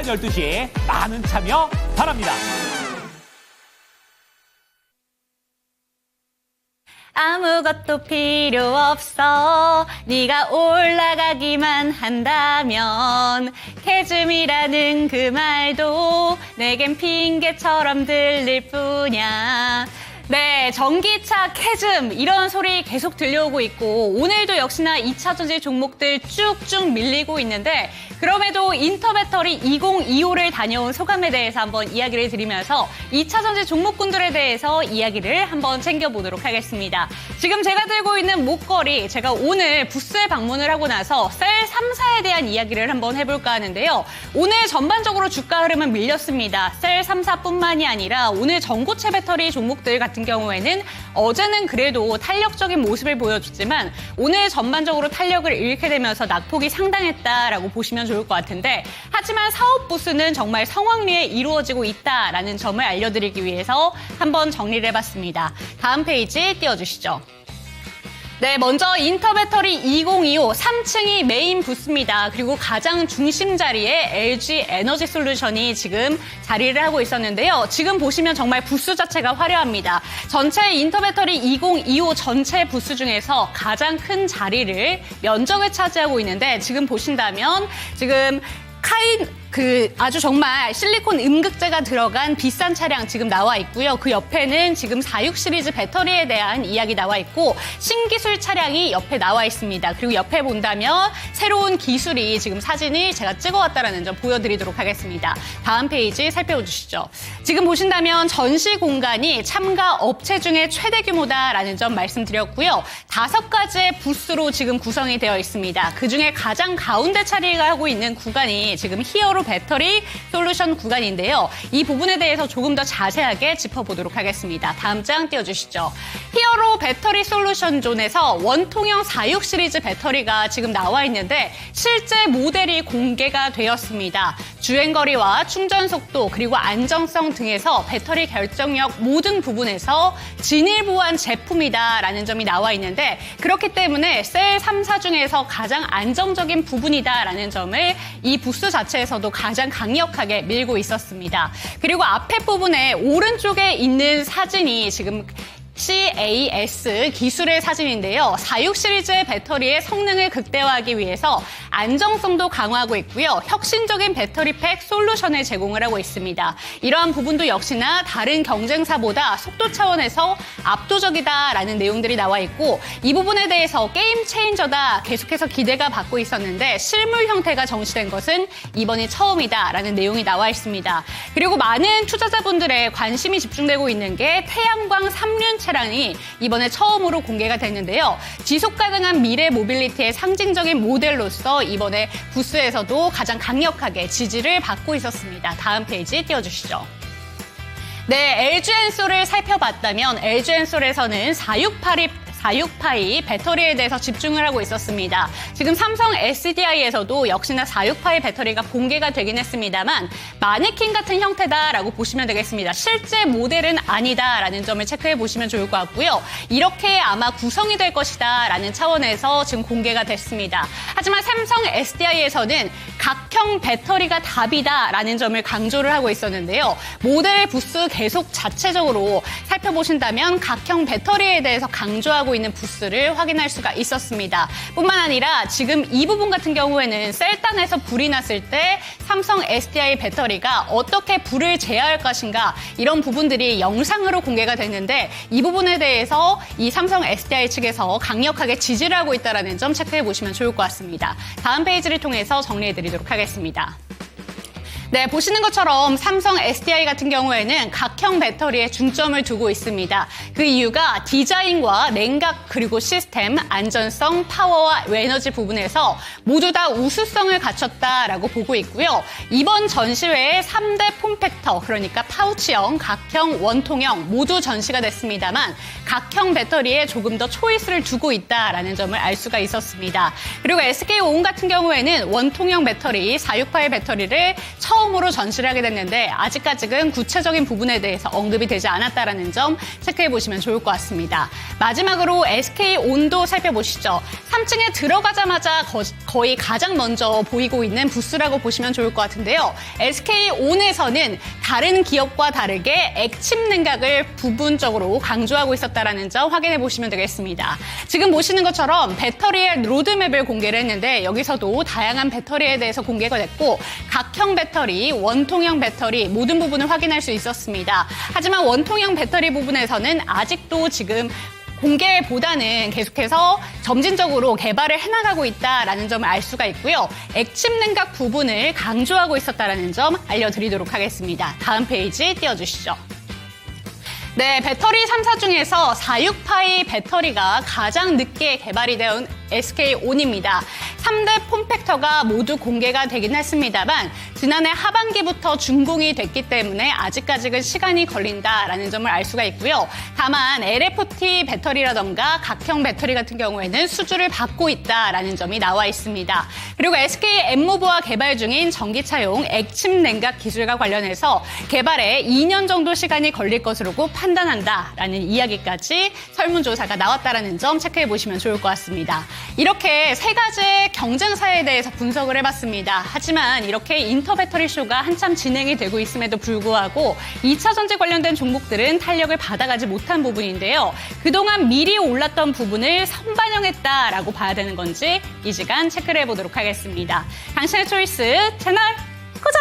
오전 12시 많은 참여 바랍니다. 아무것도 필요 없어 네가 올라가기만 한다면 캐즘이라는 그 말도 내겐 핑계처럼 들릴 뿐이야. 네, 전기차 캐즘 이런 소리 계속 들려오고 있고 오늘도 역시나 2차 전지 종목들 쭉쭉 밀리고 있는데 그럼에도 인터배터리 2025를 다녀온 소감에 대해서 한번 이야기를 드리면서 2차 전지 종목군들에 대해서 이야기를 한번 챙겨보도록 하겠습니다. 지금 제가 들고 있는 목걸이 제가 오늘 부스에 방문을 하고 나서 셀 3사에 대한 이야기를 한번 해볼까 하는데요. 오늘 전반적으로 주가 흐름은 밀렸습니다. 셀 3사뿐만이 아니라 오늘 전고체 배터리 종목들 같은 경우에는 어제는 그래도 탄력적인 모습을 보여줬지만 오늘 전반적으로 탄력을 잃게 되면서 낙폭이 상당했다라고 보시면 좋을 것 같은데 하지만 사업 부스는 정말 성황리에 이루어지고 있다라는 점을 알려드리기 위해서 한번 정리를 해봤습니다. 다음 페이지 띄워주시죠. 네, 먼저 인터배터리 2025 3층이 메인 부스입니다. 그리고 가장 중심 자리에 LG 에너지 솔루션이 지금 자리를 하고 있었는데요. 지금 보시면 정말 부스 자체가 화려합니다. 전체 인터배터리 2025 전체 부스 중에서 가장 큰 자리를 면적을 차지하고 있는데 지금 보신다면 지금 아주 정말 실리콘 음극재가 들어간 비싼 차량 지금 나와 있고요. 그 옆에는 지금 46 시리즈 배터리에 대한 이야기 나와 있고 신기술 차량이 옆에 나와 있습니다. 그리고 옆에 본다면 새로운 기술이 지금 사진을 제가 찍어왔다는 점 보여드리도록 하겠습니다. 다음 페이지 살펴주시죠. 지금 보신다면 전시 공간이 참가 업체 중에 최대 규모다라는 점 말씀드렸고요. 5가지의 부스로 지금 구성이 되어 있습니다. 그중에 가장 가운데 차지하고 있는 구간이 지금 히어로 배터리 솔루션 구간인데요. 이 부분에 대해서 조금 더 자세하게 짚어보도록 하겠습니다. 다음 장 띄워주시죠. 히어로 배터리 솔루션 존에서 원통형 46 시리즈 배터리가 지금 나와 있는데 실제 모델이 공개가 되었습니다. 주행거리와 충전 속도 그리고 안정성 등에서 배터리 결정력 모든 부분에서 진일보한 제품이다라는 점이 나와 있는데 그렇기 때문에 셀 3사 중에서 가장 안정적인 부분이다라는 점을 이 부스 자체에서도 가장 강력하게 밀고 있었습니다. 그리고 앞에 부분에 오른쪽에 있는 사진이 지금 CAS 기술의 사진인데요. 46 시리즈의 배터리의 성능을 극대화하기 위해서 안정성도 강화하고 있고요. 혁신적인 배터리팩 솔루션을 제공을 하고 있습니다. 이러한 부분도 역시나 다른 경쟁사보다 속도 차원에서 압도적이다라는 내용들이 나와 있고 이 부분에 대해서 게임 체인저다 계속해서 기대가 받고 있었는데 실물 형태가 정시된 것은 이번이 처음이다라는 내용이 나와 있습니다. 그리고 많은 투자자분들의 관심이 집중되고 있는 게 태양광 3륜 차량이 이번에 처음으로 공개가 됐는데요. 지속 가능한 미래 모빌리티의 상징적인 모델로서 이번에 부스에서도 가장 강력하게 지지를 받고 있었습니다. 다음 페이지 띄워주시죠. 네, LG엔솔을 살펴봤다면 LG엔솔에서는 46파이 배터리에 대해서 집중을 하고 있었습니다. 지금 삼성 SDI에서도 역시나 46파이 배터리가 공개가 되긴 했습니다만 마네킹 같은 형태다라고 보시면 되겠습니다. 실제 모델은 아니다라는 점을 체크해 보시면 좋을 것 같고요. 이렇게 아마 구성이 될 것이다라는 차원에서 지금 공개가 됐습니다. 하지만 삼성 SDI에서는 각형 배터리가 답이다라는 점을 강조를 하고 있었는데요. 모델 부스 계속 자체적으로 살펴보신다면 각형 배터리에 대해서 강조하고 있는 부스를 확인할 수가 있었습니다. 뿐만 아니라 지금 이 부분 같은 경우에는 셀단에서 불이 났을 때 삼성 SDI 배터리가 어떻게 불을 제어할 것인가 이런 부분들이 영상으로 공개가 됐는데 이 부분에 대해서 이 삼성 SDI 측에서 강력하게 지지를 하고 있다는 점 체크해 보시면 좋을 것 같습니다. 다음 페이지를 통해서 정리해 드리도록 하겠습니다. 네, 보시는 것처럼 삼성 SDI 같은 경우에는 각형 배터리에 중점을 두고 있습니다. 그 이유가 디자인과 냉각 그리고 시스템, 안전성, 파워와 에너지 부분에서 모두 다 우수성을 갖췄다라고 보고 있고요. 이번 전시회에 3대 폼팩터, 그러니까 파우치형, 각형, 원통형 모두 전시가 됐습니다만 각형 배터리에 조금 더 초이스를 두고 있다라는 점을 알 수가 있었습니다. 그리고 SK온 같은 경우에는 원통형 배터리, 46파이 배터리를 처음 처음으로 전시를 하게 됐는데 아직까지는 구체적인 부분에 대해서 언급이 되지 않았다는 점 체크해 보시면 좋을 것 같습니다. 마지막으로 SK온도 살펴보시죠. 3층에 들어가자마자 거의 가장 먼저 보이고 있는 부스라고 보시면 좋을 것 같은데요. SK온에서는 다른 기업과 다르게 액침 냉각을 부분적으로 강조하고 있었다는 점 확인해 보시면 되겠습니다. 지금 보시는 것처럼 배터리의 로드맵을 공개를 했는데 여기서도 다양한 배터리에 대해서 공개가 됐고 각형 배터리, 원통형 배터리 모든 부분을 확인할 수 있었습니다. 하지만 원통형 배터리 부분에서는 아직도 지금 공개보다는 계속해서 점진적으로 개발을 해나가고 있다는 점을 알 수가 있고요. 액침 냉각 부분을 강조하고 있었다는 점 알려드리도록 하겠습니다. 다음 페이지 띄워주시죠. 네, 배터리 3사 중에서 46파이 배터리가 가장 늦게 개발이 된 SK온입니다. 3대 폼팩터가 모두 공개가 되긴 했습니다만 지난해 하반기부터 준공이 됐기 때문에 아직까지는 시간이 걸린다라는 점을 알 수가 있고요. 다만 LFT 배터리라던가 각형 배터리 같은 경우에는 수주를 받고 있다라는 점이 나와 있습니다. 그리고 SK 엠모브와 개발 중인 전기차용 액침 냉각 기술과 관련해서 개발에 2년 정도 시간이 걸릴 것으로 판단한다라는 이야기까지 설문조사가 나왔다라는 점 체크해 보시면 좋을 것 같습니다. 이렇게 세 가지의 경쟁사에 대해서 분석을 해봤습니다. 하지만 이렇게 인터배터리 쇼가 한참 진행이 되고 있음에도 불구하고 2차 전지 관련된 종목들은 탄력을 받아가지 못한 부분인데요. 그동안 미리 올랐던 부분을 선반영했다라고 봐야 되는 건지 이 시간 체크를 해보도록 하겠습니다. 당신의 초이스 채널 고정!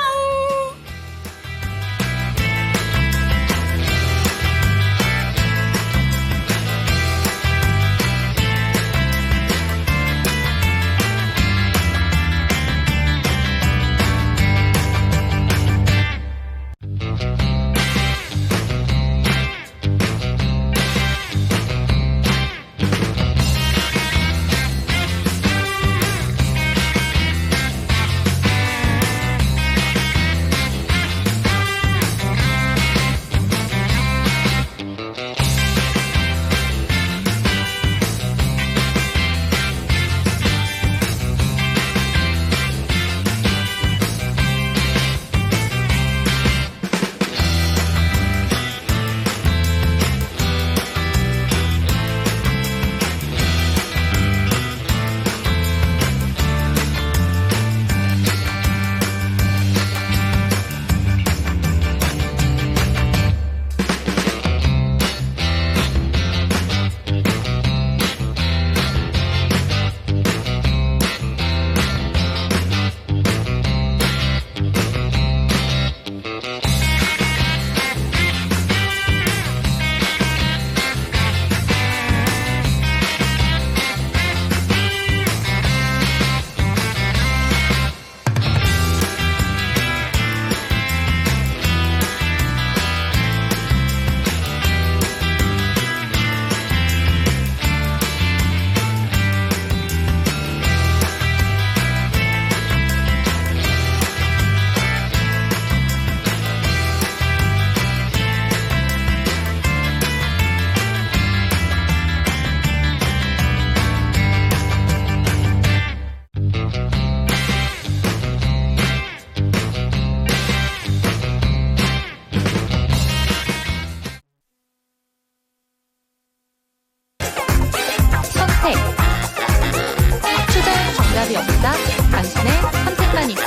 정답이 없다. 당신의 선택만 있다.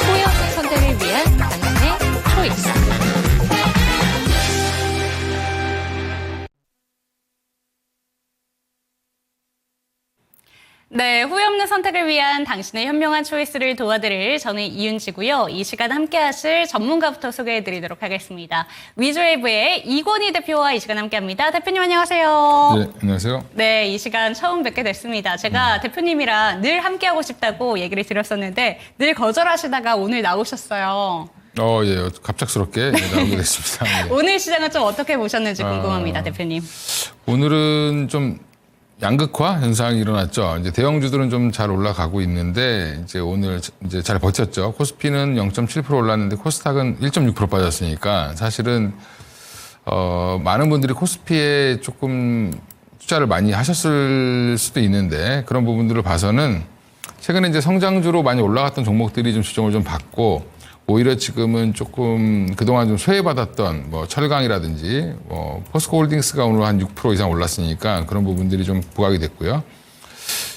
후회 없는 선택을 위한 당신의 초이스. 네, 후회 없는 선택을 위한 당신의 현명한 초이스를 도와드릴 저는 이윤지고요. 이 시간 함께 하실 전문가부터 소개해드리도록 하겠습니다. 위즈웨이브의 이권희 대표와 이 시간 함께합니다. 대표님 안녕하세요. 네, 안녕하세요. 네, 이 시간 처음 뵙게 됐습니다. 제가 대표님이랑 늘 함께하고 싶다고 얘기를 드렸었는데 늘 거절하시다가 오늘 나오셨어요. 예, 갑작스럽게 나오게 됐습니다. 네. 오늘 시장은 좀 어떻게 보셨는지 궁금합니다, 대표님. 오늘은 좀 양극화 현상이 일어났죠. 이제 대형주들은 좀 잘 올라가고 있는데 이제 오늘 이제 잘 버텼죠. 코스피는 0.7% 올랐는데 코스닥은 1.6% 빠졌으니까 사실은 많은 분들이 코스피에 조금 투자를 많이 하셨을 수도 있는데 그런 부분들을 봐서는 최근에 이제 성장주로 많이 올라갔던 종목들이 좀 조정을 좀 받고 오히려 지금은 조금 그동안 좀 소외받았던 뭐 철강이라든지 뭐 포스코홀딩스가 오늘 한 6% 이상 올랐으니까 그런 부분들이 좀 부각이 됐고요.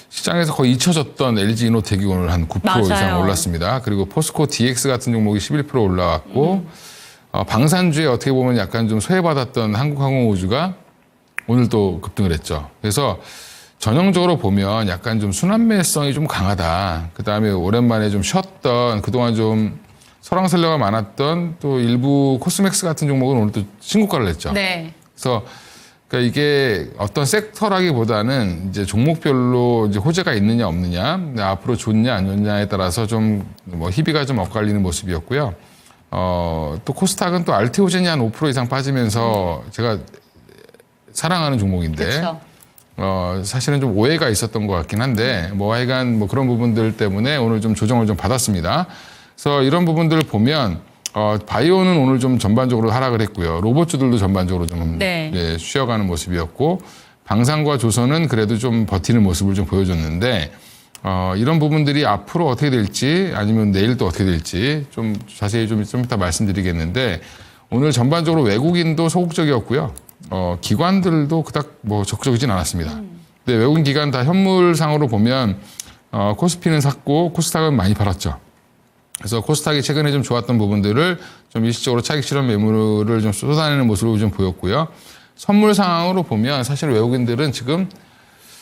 시장에서 거의 잊혀졌던 LG 이노텍이 오늘 한 9% 이상 맞아요. 올랐습니다. 그리고 포스코 DX 같은 종목이 11% 올라왔고 방산주에 어떻게 보면 약간 좀 소외받았던 한국항공우주가 오늘 또 급등을 했죠. 그래서 전형적으로 보면 약간 좀 순환매성이 좀 강하다. 그다음에 오랜만에 좀 쉬었던 그동안 좀 설왕설래가 많았던 또 일부 코스맥스 같은 종목은 오늘 또 신고가를 냈죠. 네. 그래서 그러니까 이게 어떤 섹터라기보다는 이제 종목별로 이제 호재가 있느냐 없느냐, 앞으로 좋냐 안 좋냐에 따라서 좀 뭐 희비가 좀 엇갈리는 모습이었고요. 또 코스닥은 또 알테오젠이 한 5% 이상 빠지면서 제가 사랑하는 종목인데 그렇죠. 사실은 좀 오해가 있었던 것 같긴 한데 뭐 하여간 뭐 그런 부분들 때문에 오늘 좀 조정을 좀 받았습니다. 그래서 이런 부분들을 보면 바이오는 오늘 좀 전반적으로 하락을 했고요. 로봇주들도 전반적으로 좀 네. 예, 쉬어가는 모습이었고 방산과 조선은 그래도 좀 버티는 모습을 좀 보여줬는데 이런 부분들이 앞으로 어떻게 될지 아니면 내일 또 어떻게 될지 좀 자세히 좀 이따 말씀드리겠는데 오늘 전반적으로 외국인도 소극적이었고요. 기관들도 그닥 뭐 적극적이진 않았습니다. 근데 외국인 기관 다 현물상으로 보면 코스피는 샀고 코스닥은 많이 팔았죠. 그래서 코스닥이 최근에 좀 좋았던 부분들을 좀 일시적으로 차익 실현 매물을 좀 쏟아내는 모습을 좀 보였고요. 선물 상황으로 보면 사실 외국인들은 지금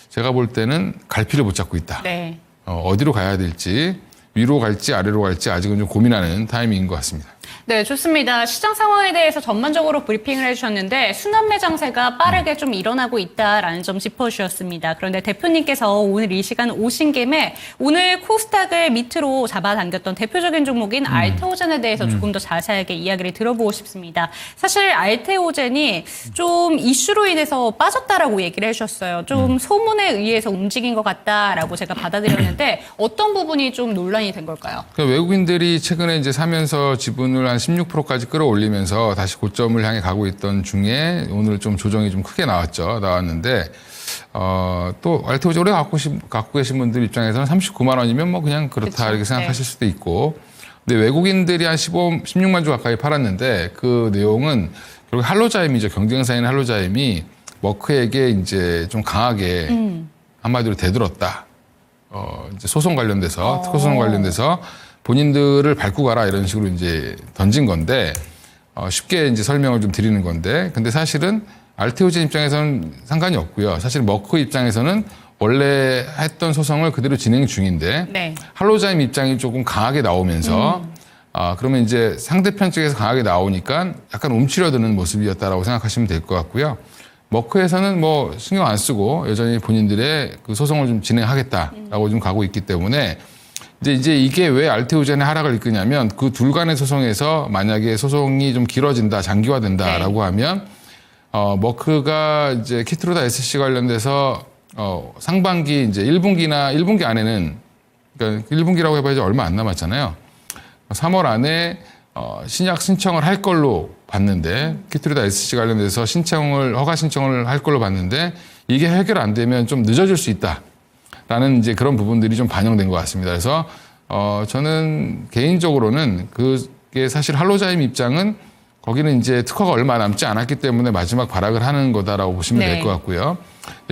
제가 볼 때는 갈피를 못 잡고 있다. 네. 어디로 가야 될지 위로 갈지 아래로 갈지 아직은 좀 고민하는 타이밍인 것 같습니다. 네, 좋습니다. 시장 상황에 대해서 전반적으로 브리핑을 해주셨는데 순환매 장세가 빠르게 좀 일어나고 있다라는 점 짚어주셨습니다. 그런데 대표님께서 오늘 이 시간 오신 김에 오늘 코스닥을 밑으로 잡아당겼던 대표적인 종목인 알테오젠에 대해서 조금 더 자세하게 이야기를 들어보고 싶습니다. 사실 알테오젠이 좀 이슈로 인해서 빠졌다라고 얘기를 해주셨어요. 좀 소문에 의해서 움직인 것 같다라고 제가 받아들였는데 어떤 부분이 좀 논란이 된 걸까요? 그러니까 외국인들이 최근에 이제 사면서 지분을 한 16%까지 끌어올리면서 다시 고점을 향해 가고 있던 중에 오늘 좀 조정이 좀 크게 나왔는데 또 알테오젠 오래 갖고 계신 분들 입장에서는 39만 원이면 뭐 그냥 그렇다 그쵸. 이렇게 생각하실 수도 있고 근데 외국인들이 한 16만 주 가까이 팔았는데 그 내용은 결국 할로자임이죠. 경쟁사인 할로자임이 머크에게 이제 좀 강하게 한마디로 대들었다. 이제 소송 관련돼서 특허 소송 관련돼서 본인들을 밟고 가라 이런 식으로 이제 던진 건데 쉽게 이제 설명을 좀 드리는 건데 근데 사실은 알테오젠 입장에서는 상관이 없고요. 사실 머크 입장에서는 원래 했던 소송을 그대로 진행 중인데 네. 할로자임 입장이 조금 강하게 나오면서 그러면 이제 상대편 쪽에서 강하게 나오니까 약간 움츠려드는 모습이었다라고 생각하시면 될 것 같고요. 머크에서는 뭐 신경 안 쓰고 여전히 본인들의 그 소송을 좀 진행하겠다라고 좀 가고 있기 때문에 이제 이게 왜 알테오젠의 하락을 이끄냐면 그 둘 간의 소송에서 만약에 소송이 좀 길어진다, 장기화된다라고 하면 머크가 이제 키트로다 SC 관련돼서 상반기 이제 1분기 안에는 그러니까 1분기라고 해봐야지 얼마 안 남았잖아요. 3월 안에 신약 신청을 할 걸로 봤는데 키트로다 SC 관련돼서 허가 신청을 할 걸로 봤는데 이게 해결 안 되면 좀 늦어질 수 있다라는 이제 그런 부분들이 좀 반영된 것 같습니다. 그래서 저는 개인적으로는 그게 사실 할로자임 입장은 거기는 이제 특허가 얼마 남지 않았기 때문에 마지막 발악을 하는 거다라고 보시면 네. 될 것 같고요.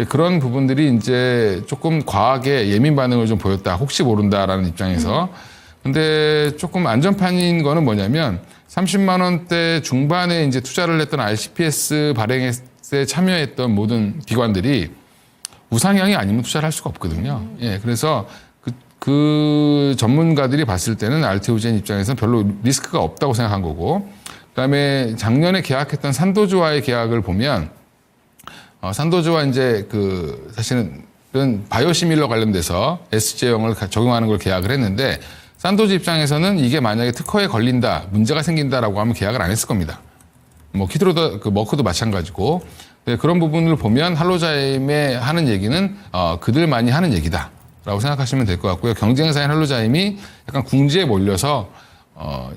그런 부분들이 이제 조금 과하게 예민 반응을 좀 보였다. 혹시 모른다라는 입장에서. 근데 조금 안전판인 거는 뭐냐면 30만 원대 중반에 이제 투자를 했던 RCPS 발행에 참여했던 모든 기관들이 우상향이 아니면 투자를 할 수가 없거든요. 예, 그래서 그 전문가들이 봤을 때는 알테오젠 입장에서는 별로 리스크가 없다고 생각한 거고, 그다음에 작년에 계약했던 산도즈와의 계약을 보면 산도즈와 이제 사실은 바이오시밀러 관련돼서 SJ형을 적용하는 걸 계약을 했는데 산도즈 입장에서는 이게 만약에 특허에 걸린다, 문제가 생긴다라고 하면 계약을 안 했을 겁니다. 뭐 키트로다 머크도 마찬가지고. 네, 그런 부분을 보면 할로자임에 하는 얘기는 그들만이 하는 얘기다라고 생각하시면 될 것 같고요. 경쟁사인 할로자임이 약간 궁지에 몰려서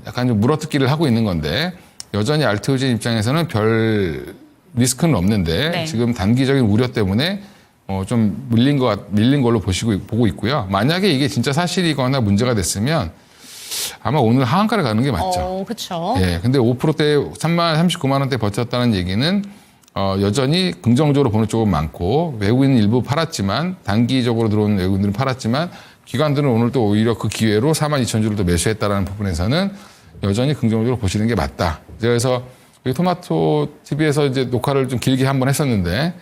약간 좀 물어뜯기를 하고 있는 건데 여전히 알테오젠 입장에서는 별 리스크는 없는데 네. 지금 단기적인 우려 때문에 좀 밀린 걸로 보고 있고요. 만약에 이게 진짜 사실이거나 문제가 됐으면 아마 오늘 하한가를 가는 게 맞죠. 그렇죠. 예, 근데 5%대 39만 원대 버텼다는 얘기는 여전히 긍정적으로 보는 쪽은 많고 외국인 일부 팔았지만 단기적으로 들어온 외국인들은 팔았지만 기관들은 오늘 또 오히려 그 기회로 42,000주를 또 매수했다라는 부분에서는 여전히 긍정적으로 보시는 게 맞다. 그래서 토마토 TV에서 이제 녹화를 좀 길게 한번 했었는데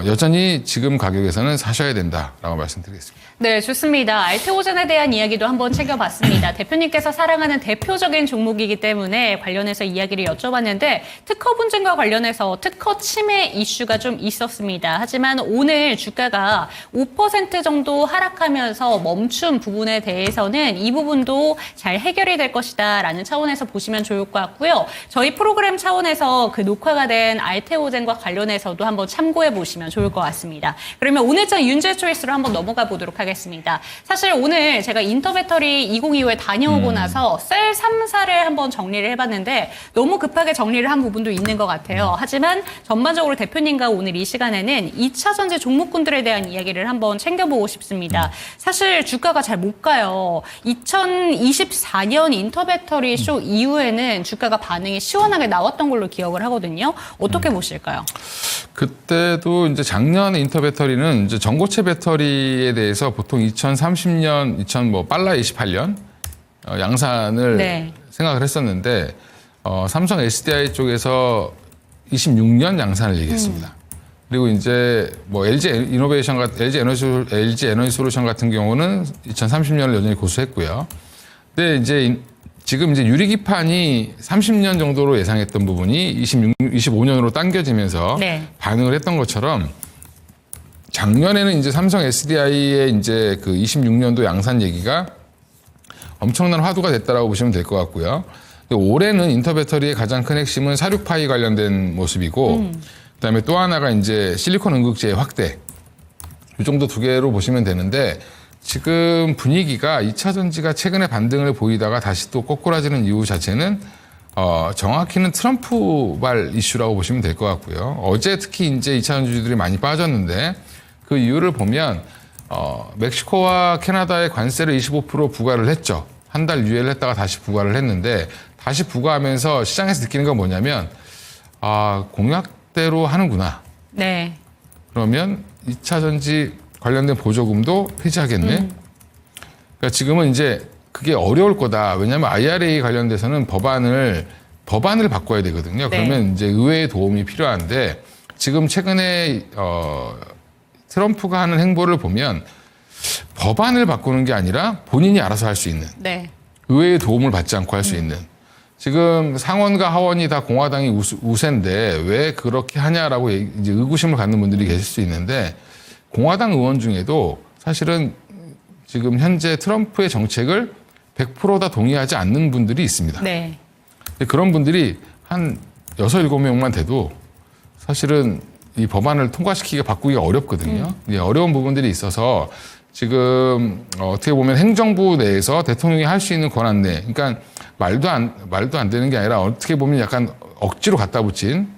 여전히 지금 가격에서는 사셔야 된다라고 말씀드리겠습니다. 네, 좋습니다. 알테오젠에 대한 이야기도 한번 챙겨봤습니다. 대표님께서 사랑하는 대표적인 종목이기 때문에 관련해서 이야기를 여쭤봤는데 특허 분쟁과 관련해서 특허 침해 이슈가 좀 있었습니다. 하지만 오늘 주가가 5% 정도 하락하면서 멈춘 부분에 대해서는 이 부분도 잘 해결이 될 것이다 라는 차원에서 보시면 좋을 것 같고요. 저희 프로그램 차원에서 그 녹화가 된 알테오젠과 관련해서도 한번 참고해 보시면 좋을 것 같습니다. 그러면 오늘장 윤재 초이스로 한번 넘어가 보도록 하겠습니다. 사실 오늘 제가 인터배터리 2025에 다녀오고 나서 셀 3사를 한번 정리를 해봤는데 너무 급하게 정리를 한 부분도 있는 것 같아요. 하지만 전반적으로 대표님과 오늘 이 시간에는 2차 전지 종목군들에 대한 이야기를 한번 챙겨보고 싶습니다. 사실 주가가 잘 못 가요. 2024년 인터배터리 쇼 이후에는 주가가 반응이 시원하게 나왔던 걸로 기억을 하거든요. 어떻게 보실까요? 그때도 이제 작년에 인터배터리는 이제 전고체 배터리에 대해서 보통 2030년, 빨라 28년 양산을 네. 생각을 했었는데 삼성 SDI 쪽에서 26년 양산을 얘기했습니다. 그리고 이제 LG 에너지 솔루션 같은 경우는 2030년을 여전히 고수했고요. 근데 이제 지금 이제 유리기판이 30년 정도로 예상했던 부분이 25년으로 당겨지면서 네. 반응을 했던 것처럼 작년에는 이제 삼성 SDI의 이제 그 26년도 양산 얘기가 엄청난 화두가 됐다라고 보시면 될 것 같고요. 올해는 인터배터리의 가장 큰 핵심은 사륙파이 관련된 모습이고, 그다음에 또 하나가 이제 실리콘 응급제의 확대. 이 정도 두 개로 보시면 되는데 지금 분위기가 2차 전지가 최근에 반등을 보이다가 다시 또 꼬꾸라지는 이유 자체는 정확히는 트럼프발 이슈라고 보시면 될 것 같고요. 어제 특히 이제 2차 전지들이 많이 빠졌는데 그 이유를 보면 멕시코와 캐나다의 관세를 25% 부과를 했죠. 한 달 유예를 했다가 다시 부과를 했는데 다시 부과하면서 시장에서 느끼는 건 뭐냐면 공약대로 하는구나. 네. 그러면 2차 전지 관련된 보조금도 폐지하겠네. 그러니까 지금은 이제 그게 어려울 거다. 왜냐하면 IRA 관련돼서는 법안을 바꿔야 되거든요. 네. 그러면 이제 의회의 도움이 필요한데 지금 최근에 트럼프가 하는 행보를 보면 법안을 바꾸는 게 아니라 본인이 알아서 할 수 있는 네. 의회의 도움을 받지 않고 할 수 있는 지금 상원과 하원이 다 공화당이 우세인데 왜 그렇게 하냐라고 이제 의구심을 갖는 분들이 계실 수 있는데 공화당 의원 중에도 사실은 지금 현재 트럼프의 정책을 100% 다 동의하지 않는 분들이 있습니다. 네. 그런 분들이 한 6, 7명만 돼도 사실은 이 법안을 통과시키기가 바꾸기가 어렵거든요. 어려운 부분들이 있어서 지금 어떻게 보면 행정부 내에서 대통령이 할 수 있는 권한 내, 그러니까 말도 안 되는 게 아니라 어떻게 보면 약간 억지로 갖다 붙인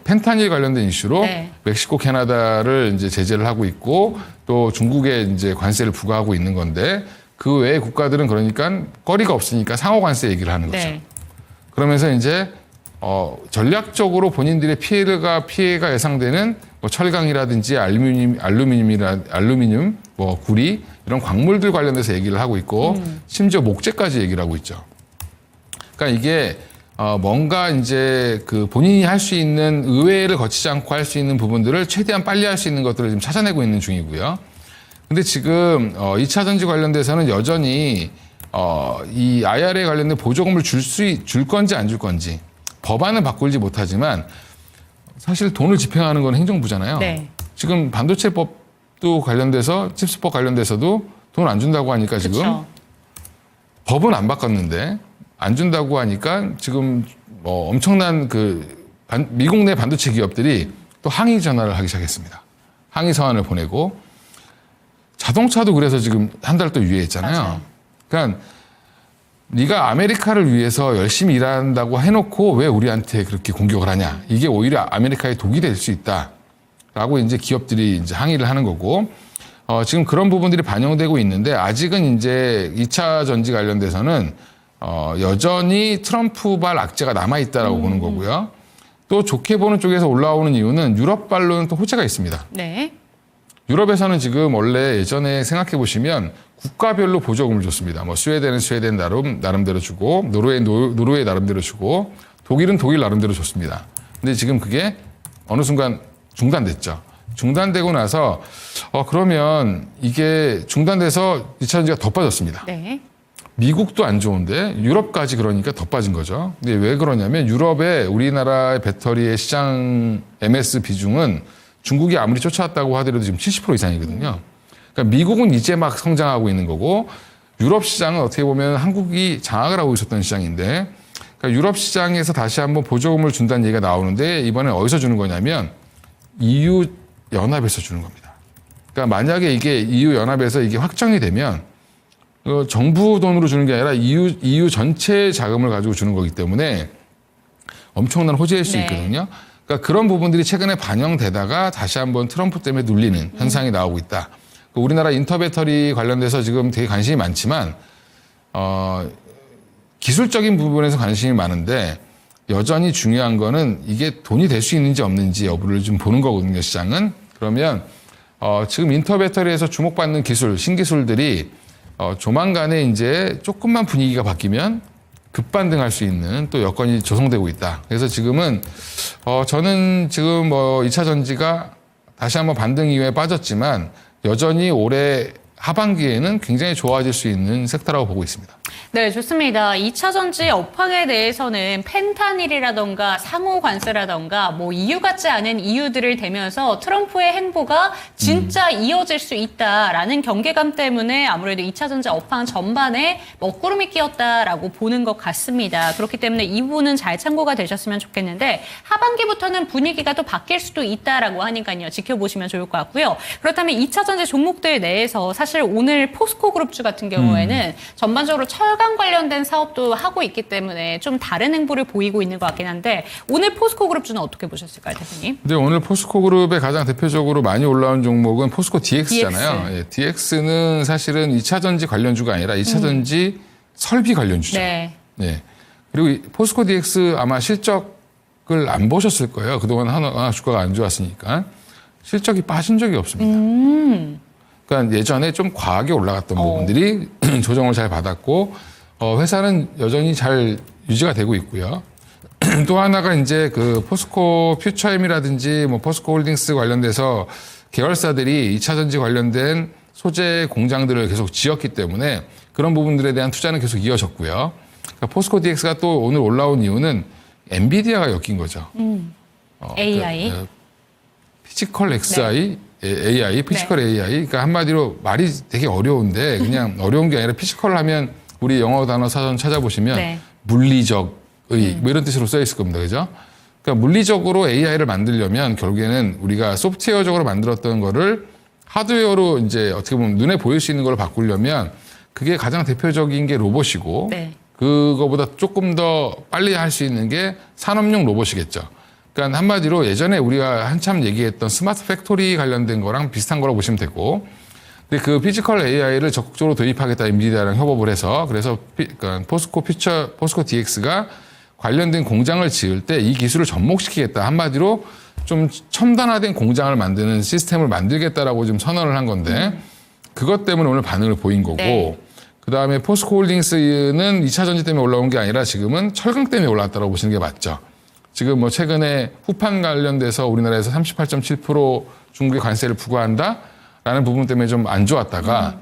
펜타닐 관련된 이슈로 네. 멕시코, 캐나다를 이제 제재를 하고 있고 또 중국에 이제 관세를 부과하고 있는 건데 그 외의 국가들은 그러니까 거리가 없으니까 상호 관세 얘기를 하는 거죠. 네. 그러면서 이제 전략적으로 본인들의 피해가 예상되는 뭐 철강이라든지 알루미늄, 뭐 구리 이런 광물들 관련돼서 얘기를 하고 있고 심지어 목재까지 얘기를 하고 있죠. 그러니까 이게 뭔가 이제 그 본인이 할 수 있는 의회를 거치지 않고 할 수 있는 부분들을 최대한 빨리 할 수 있는 것들을 지금 찾아내고 있는 중이고요. 근데 지금 2차 전지 관련돼서는 여전히 이 IRA 관련된 보조금을 줄 건지 안 줄 건지 법안은 바꾸지 못하지만 사실 돈을 집행하는 건 행정부잖아요. 네. 지금 반도체법도 관련돼서 칩스법 관련돼서도 돈 안 준다고 하니까 지금 그쵸. 법은 안 바꿨는데 안 준다고 하니까 지금 엄청난 미국 내 반도체 기업들이 또 항의 전화를 하기 시작했습니다. 항의 서한을 보내고 자동차도 그래서 지금 한 달 또 유예했잖아요. 맞아요. 그러니까 네가 아메리카를 위해서 열심히 일한다고 해놓고 왜 우리한테 그렇게 공격을 하냐. 이게 오히려 아메리카의 독이 될 수 있다. 라고 이제 기업들이 이제 항의를 하는 거고, 지금 그런 부분들이 반영되고 있는데, 아직은 이제 2차 전지 관련돼서는, 여전히 트럼프발 악재가 남아있다라고 보는 거고요. 또 좋게 보는 쪽에서 올라오는 이유는 유럽발로는 또 호재가 있습니다. 네. 유럽에서는 지금 원래 예전에 생각해 보시면 국가별로 보조금을 줬습니다. 뭐 스웨덴은 스웨덴 나름대로 주고, 노르웨이 나름대로 주고, 독일은 독일 나름대로 줬습니다. 근데 지금 그게 어느 순간 중단됐죠. 중단되고 나서 그러면 이게 중단돼서 2차 전지가 더 빠졌습니다. 네. 미국도 안 좋은데 유럽까지 그러니까 더 빠진 거죠. 근데 왜 그러냐면 유럽의 우리나라의 배터리의 시장 MS 비중은 중국이 아무리 쫓아왔다고 하더라도 지금 70% 이상이거든요. 그러니까 미국은 이제 막 성장하고 있는 거고 유럽 시장은 어떻게 보면 한국이 장악을 하고 있었던 시장인데 그러니까 유럽 시장에서 다시 한번 보조금을 준다는 얘기가 나오는데 이번에 어디서 주는 거냐면 EU 연합에서 주는 겁니다. 그러니까 만약에 이게 EU 연합에서 이게 확정이 되면 정부 돈으로 주는 게 아니라 EU 전체 자금을 가지고 주는 거기 때문에 엄청난 호재일 수 네. 있거든요. 그러니까 그런 부분들이 최근에 반영되다가 다시 한번 트럼프 때문에 눌리는 현상이 나오고 있다. 우리나라 인터배터리 관련돼서 지금 되게 관심이 많지만 기술적인 부분에서 관심이 많은데 여전히 중요한 거는 이게 돈이 될 수 있는지 없는지 여부를 좀 보는 거거든요, 시장은. 그러면 지금 인터배터리에서 주목받는 기술, 신기술들이 조만간에 이제 조금만 분위기가 바뀌면 급반등할 수 있는 또 여건이 조성되고 있다. 그래서 지금은 저는 지금 2차 전지가 다시 한번 반등 이후에 빠졌지만 여전히 올해 하반기에는 굉장히 좋아질 수 있는 섹터라고 보고 있습니다. 네, 좋습니다. 2차 전지 업황에 대해서는 펜타닐이라던가 상호 관세라던가 뭐 이유 같지 않은 이유들을 대면서 트럼프의 행보가 진짜 이어질 수 있다라는 경계감 때문에 아무래도 2차 전지 업황 전반에 먹구름이 끼었다라고 보는 것 같습니다. 그렇기 때문에 이 부분은 잘 참고가 되셨으면 좋겠는데 하반기부터는 분위기가 또 바뀔 수도 있다라고 하니까요. 지켜보시면 좋을 것 같고요. 그렇다면 2차 전지 종목들 내에서 사실 오늘 포스코 그룹주 같은 경우에는 전반적으로 철강 관련된 사업도 하고 있기 때문에 좀 다른 행보를 보이고 있는 것 같긴 한데 오늘 포스코 그룹주는 어떻게 보셨을까요, 대표님? 근데 오늘 포스코 그룹의 가장 대표적으로 많이 올라온 종목은 포스코 DX잖아요. 예, DX는 사실은 2차 전지 관련주가 아니라 2차 전지 설비 관련주죠. 네. 예. 그리고 이 포스코 DX 아마 실적을 안 보셨을 거예요. 그동안 하나 주가가 안 좋았으니까. 실적이 빠진 적이 없습니다. 그러니까 예전에 좀 과하게 올라갔던 부분들이 조정을 잘 받았고 회사는 여전히 잘 유지가 되고 있고요. 또 하나가 이제 그 포스코 퓨처엠이라든지 뭐 포스코 홀딩스 관련돼서 계열사들이 2차 전지 관련된 소재 공장들을 계속 지었기 때문에 그런 부분들에 대한 투자는 계속 이어졌고요. 그러니까 포스코 DX가 또 오늘 올라온 이유는 엔비디아가 엮인 거죠. AI. 피지컬 XI, AI, 피지컬 AI. 그러니까 한마디로 말이 되게 어려운데 그냥 어려운 게 아니라 피지컬 하면 우리 영어 단어 사전 찾아보시면 네. 물리적의 뭐 이런 뜻으로 써 있을 겁니다. 그죠? 그러니까 물리적으로 AI를 만들려면 결국에는 우리가 소프트웨어적으로 만들었던 거를 하드웨어로 이제 어떻게 보면 눈에 보일 수 있는 걸 바꾸려면 그게 가장 대표적인 게 로봇이고 네. 그거보다 조금 더 빨리 할 수 있는 게 산업용 로봇이겠죠. 그러니까 한마디로 예전에 우리가 한참 얘기했던 스마트 팩토리 관련된 거랑 비슷한 거라고 보시면 되고 근데 그 피지컬 AI를 적극적으로 도입하겠다 엔비디아랑 협업을 해서 그래서 그러니까 포스코 DX가 관련된 공장을 지을 때 이 기술을 접목시키겠다. 한마디로 좀 첨단화된 공장을 만드는 시스템을 만들겠다라고 좀 선언을 한 건데 그것 때문에 오늘 반응을 보인 거고 네. 그다음에 포스코 홀딩스는 2차 전지 때문에 올라온 게 아니라 지금은 철강 때문에 올라왔다고 보시는 게 맞죠. 지금 뭐 최근에 후판 관련돼서 우리나라에서 38.7% 중국에 관세를 부과한다라는 부분 때문에 좀 안 좋았다가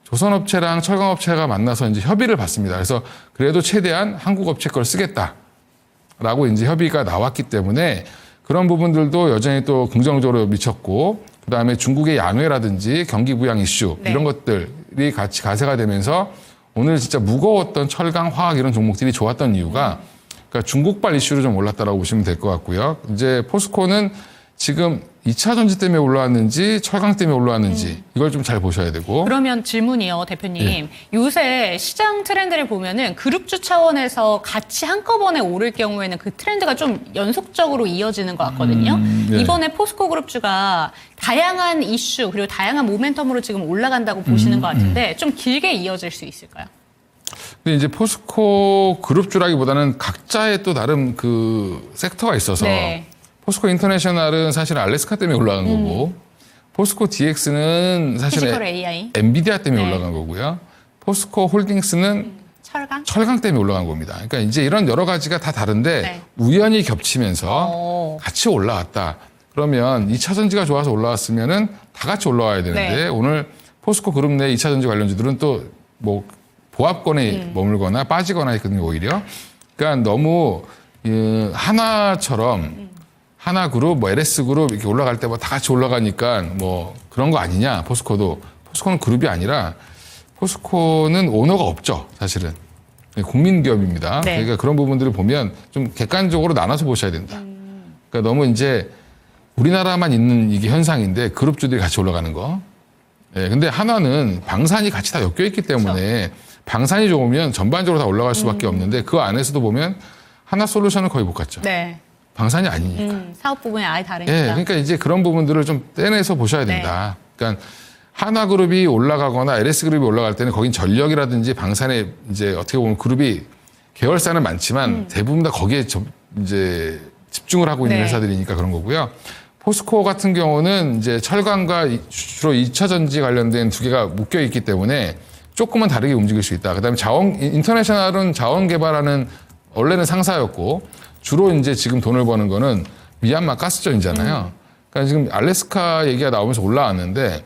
조선업체랑 철강업체가 만나서 이제 협의를 받습니다. 그래서 그래도 최대한 한국 업체 걸 쓰겠다라고 이제 협의가 나왔기 때문에 그런 부분들도 여전히 또 긍정적으로 미쳤고 그다음에 중국의 양회라든지 경기 부양 이슈 네. 이런 것들이 같이 가세가 되면서 오늘 진짜 무거웠던 철강, 화학 이런 종목들이 좋았던 이유가 그러니까 중국발 이슈로 좀 올랐다라고 보시면 될 것 같고요. 이제 포스코는 지금 2차 전지 때문에 올라왔는지 철강 때문에 올라왔는지 이걸 좀 잘 보셔야 되고. 그러면 질문이요, 대표님. 예. 요새 시장 트렌드를 보면은 그룹주 차원에서 같이 한꺼번에 오를 경우에는 그 트렌드가 좀 연속적으로 이어지는 것 같거든요. 네. 이번에 포스코 그룹주가 다양한 이슈 그리고 다양한 모멘텀으로 지금 올라간다고 보시는 것 같은데 좀 길게 이어질 수 있을까요? 근데 이제 포스코 그룹주라기보다는 각자의 또 다른 그 섹터가 있어서 네. 포스코 인터내셔널은 사실 알래스카 때문에 올라간 거고 포스코 DX는 사실 피지컬 AI, 엔비디아 때문에 네. 올라간 거고요. 포스코 홀딩스는 철강. 철강 때문에 올라간 겁니다. 그러니까 이제 이런 여러 가지가 다 다른데 네. 우연히 겹치면서 같이 올라왔다. 그러면 2차 전지가 좋아서 올라왔으면은 다 같이 올라와야 되는데 네. 오늘 포스코 그룹 내 2차 전지 관련주들은 또 뭐 보합권에 머물거나 빠지거나 했거든요, 오히려. 그러니까 너무 하나처럼 하나 그룹, 뭐 LS 그룹 이렇게 올라갈 때 뭐 다 같이 올라가니까 뭐 그런 거 아니냐, 포스코도. 포스코는 그룹이 아니라 포스코는 오너가 없죠, 사실은. 국민 기업입니다. 네. 그러니까 그런 부분들을 보면 좀 객관적으로 나눠서 보셔야 된다. 그러니까 너무 이제 우리나라만 있는 이게 현상인데 그룹주들이 같이 올라가는 거. 예, 근데 한화는 방산이 같이 다 엮여 있기 때문에 방산이 좋으면 전반적으로 다 올라갈 수밖에 없는데 그 안에서도 보면 하나솔루션은 거의 못 갔죠. 네. 방산이 아니니까. 사업 부분이 아예 다르니까. 예, 그러니까 이제 그런 부분들을 좀 떼내서 보셔야 된다. 그러니까 하나그룹이 올라가거나 LS그룹이 올라갈 때는 거긴 전력이라든지 방산에 이제 어떻게 보면 그룹이 계열사는 많지만 대부분 다 거기에 이제 집중을 하고 있는 네. 회사들이니까 그런 거고요. 포스코 같은 경우는 이제 철강과 주로 2차 전지 관련된 두 개가 묶여 있기 때문에 조금은 다르게 움직일 수 있다. 그다음에 인터내셔널은 자원 개발하는 원래는 상사였고 주로 이제 지금 돈을 버는 거는 미얀마 가스전이잖아요. 그러니까 지금 알래스카 얘기가 나오면서 올라왔는데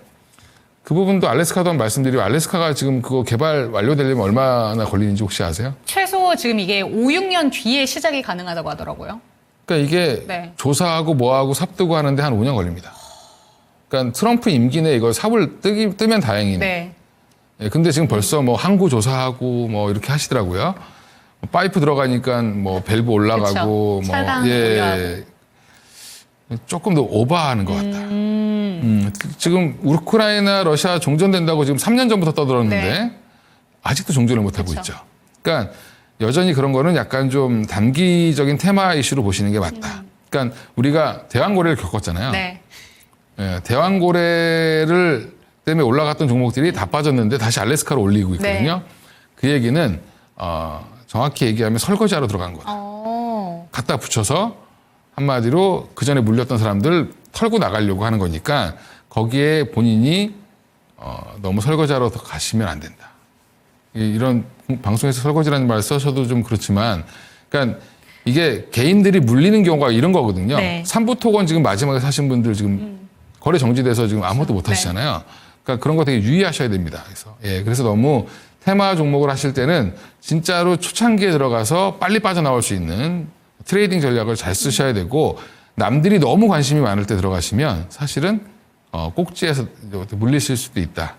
그 부분도 알래스카도 한번 말씀드리고 알래스카가 지금 그거 개발 완료되려면 얼마나 걸리는지 혹시 아세요? 최소 지금 이게 5, 6년 뒤에 시작이 가능하다고 하더라고요. 그러니까 이게 네. 조사하고 뭐하고 삽두고 하는데 한 5년 걸립니다. 그러니까 트럼프 임기 내에 이걸 삽을 뜨면 다행이네. 네. 예, 근데 지금 벌써 뭐 항구 조사하고 뭐 이렇게 하시더라고요. 파이프 들어가니까 뭐 밸브 올라가고 그쵸. 뭐 철강 예. 조금 더 오버하는 것 같다. 지금 우크라이나 러시아 종전된다고 지금 3년 전부터 떠들었는데 네. 아직도 종전을 못 하고 그쵸. 있죠. 그러니까 여전히 그런 거는 약간 좀 단기적인 테마 이슈로 보시는 게 맞다. 그러니까 우리가 대왕고래를 겪었잖아요. 네. 예, 대왕고래를 때문에 올라갔던 종목들이 다 빠졌는데 다시 알래스카로 올리고 있거든요. 네. 그 얘기는 정확히 얘기하면 설거지하러 들어간 거다. 갖다 붙여서 한마디로 그 전에 물렸던 사람들 털고 나가려고 하는 거니까 거기에 본인이 너무 설거지하러 가시면 안 된다. 이런 방송에서 설거지라는 말 써셔도 좀 그렇지만, 그러니까 이게 개인들이 물리는 경우가 이런 거거든요. 네. 삼부토건 지금 마지막에 사신 분들 지금 거래 정지돼서 지금 아무것도 못 하시잖아요. 그러니까 그런 거 되게 유의하셔야 됩니다. 그래서 너무 테마 종목을 하실 때는 진짜로 초창기에 들어가서 빨리 빠져나올 수 있는 트레이딩 전략을 잘 쓰셔야 되고, 남들이 너무 관심이 많을 때 들어가시면 사실은 꼭지에서 물리실 수도 있다.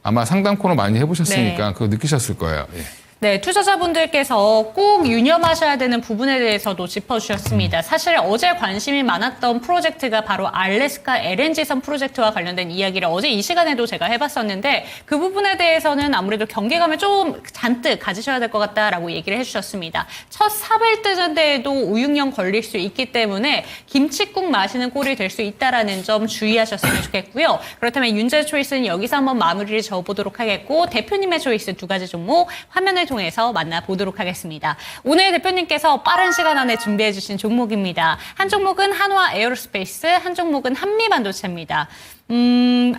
아마 상담 코너 많이 해보셨으니까 네. 그거 느끼셨을 거예요. 예. 네, 투자자분들께서 꼭 유념하셔야 되는 부분에 대해서도 짚어주셨습니다. 사실 어제 관심이 많았던 프로젝트가 바로 알래스카 LNG선 프로젝트와 관련된 이야기를 어제 이 시간에도 제가 해봤었는데 그 부분에 대해서는 아무래도 경계감을 좀 잔뜩 가지셔야 될 것 같다라고 얘기를 해주셨습니다. 첫 삽을 뜨는 데에도 5, 6년 걸릴 수 있기 때문에 김치국 마시는 꼴이 될 수 있다라는 점 주의하셨으면 좋겠고요. 그렇다면 윤재 초이스는 여기서 한번 마무리를 지어보도록 하겠고, 대표님의 초이스 두 가지 종목 화면을 통해서 만나보도록 하겠습니다. 오늘 대표님께서 빠른 시간 안에 준비해 주신 종목입니다. 한 종목은 한화 에어로스페이스, 한 종목은 한미반도체입니다.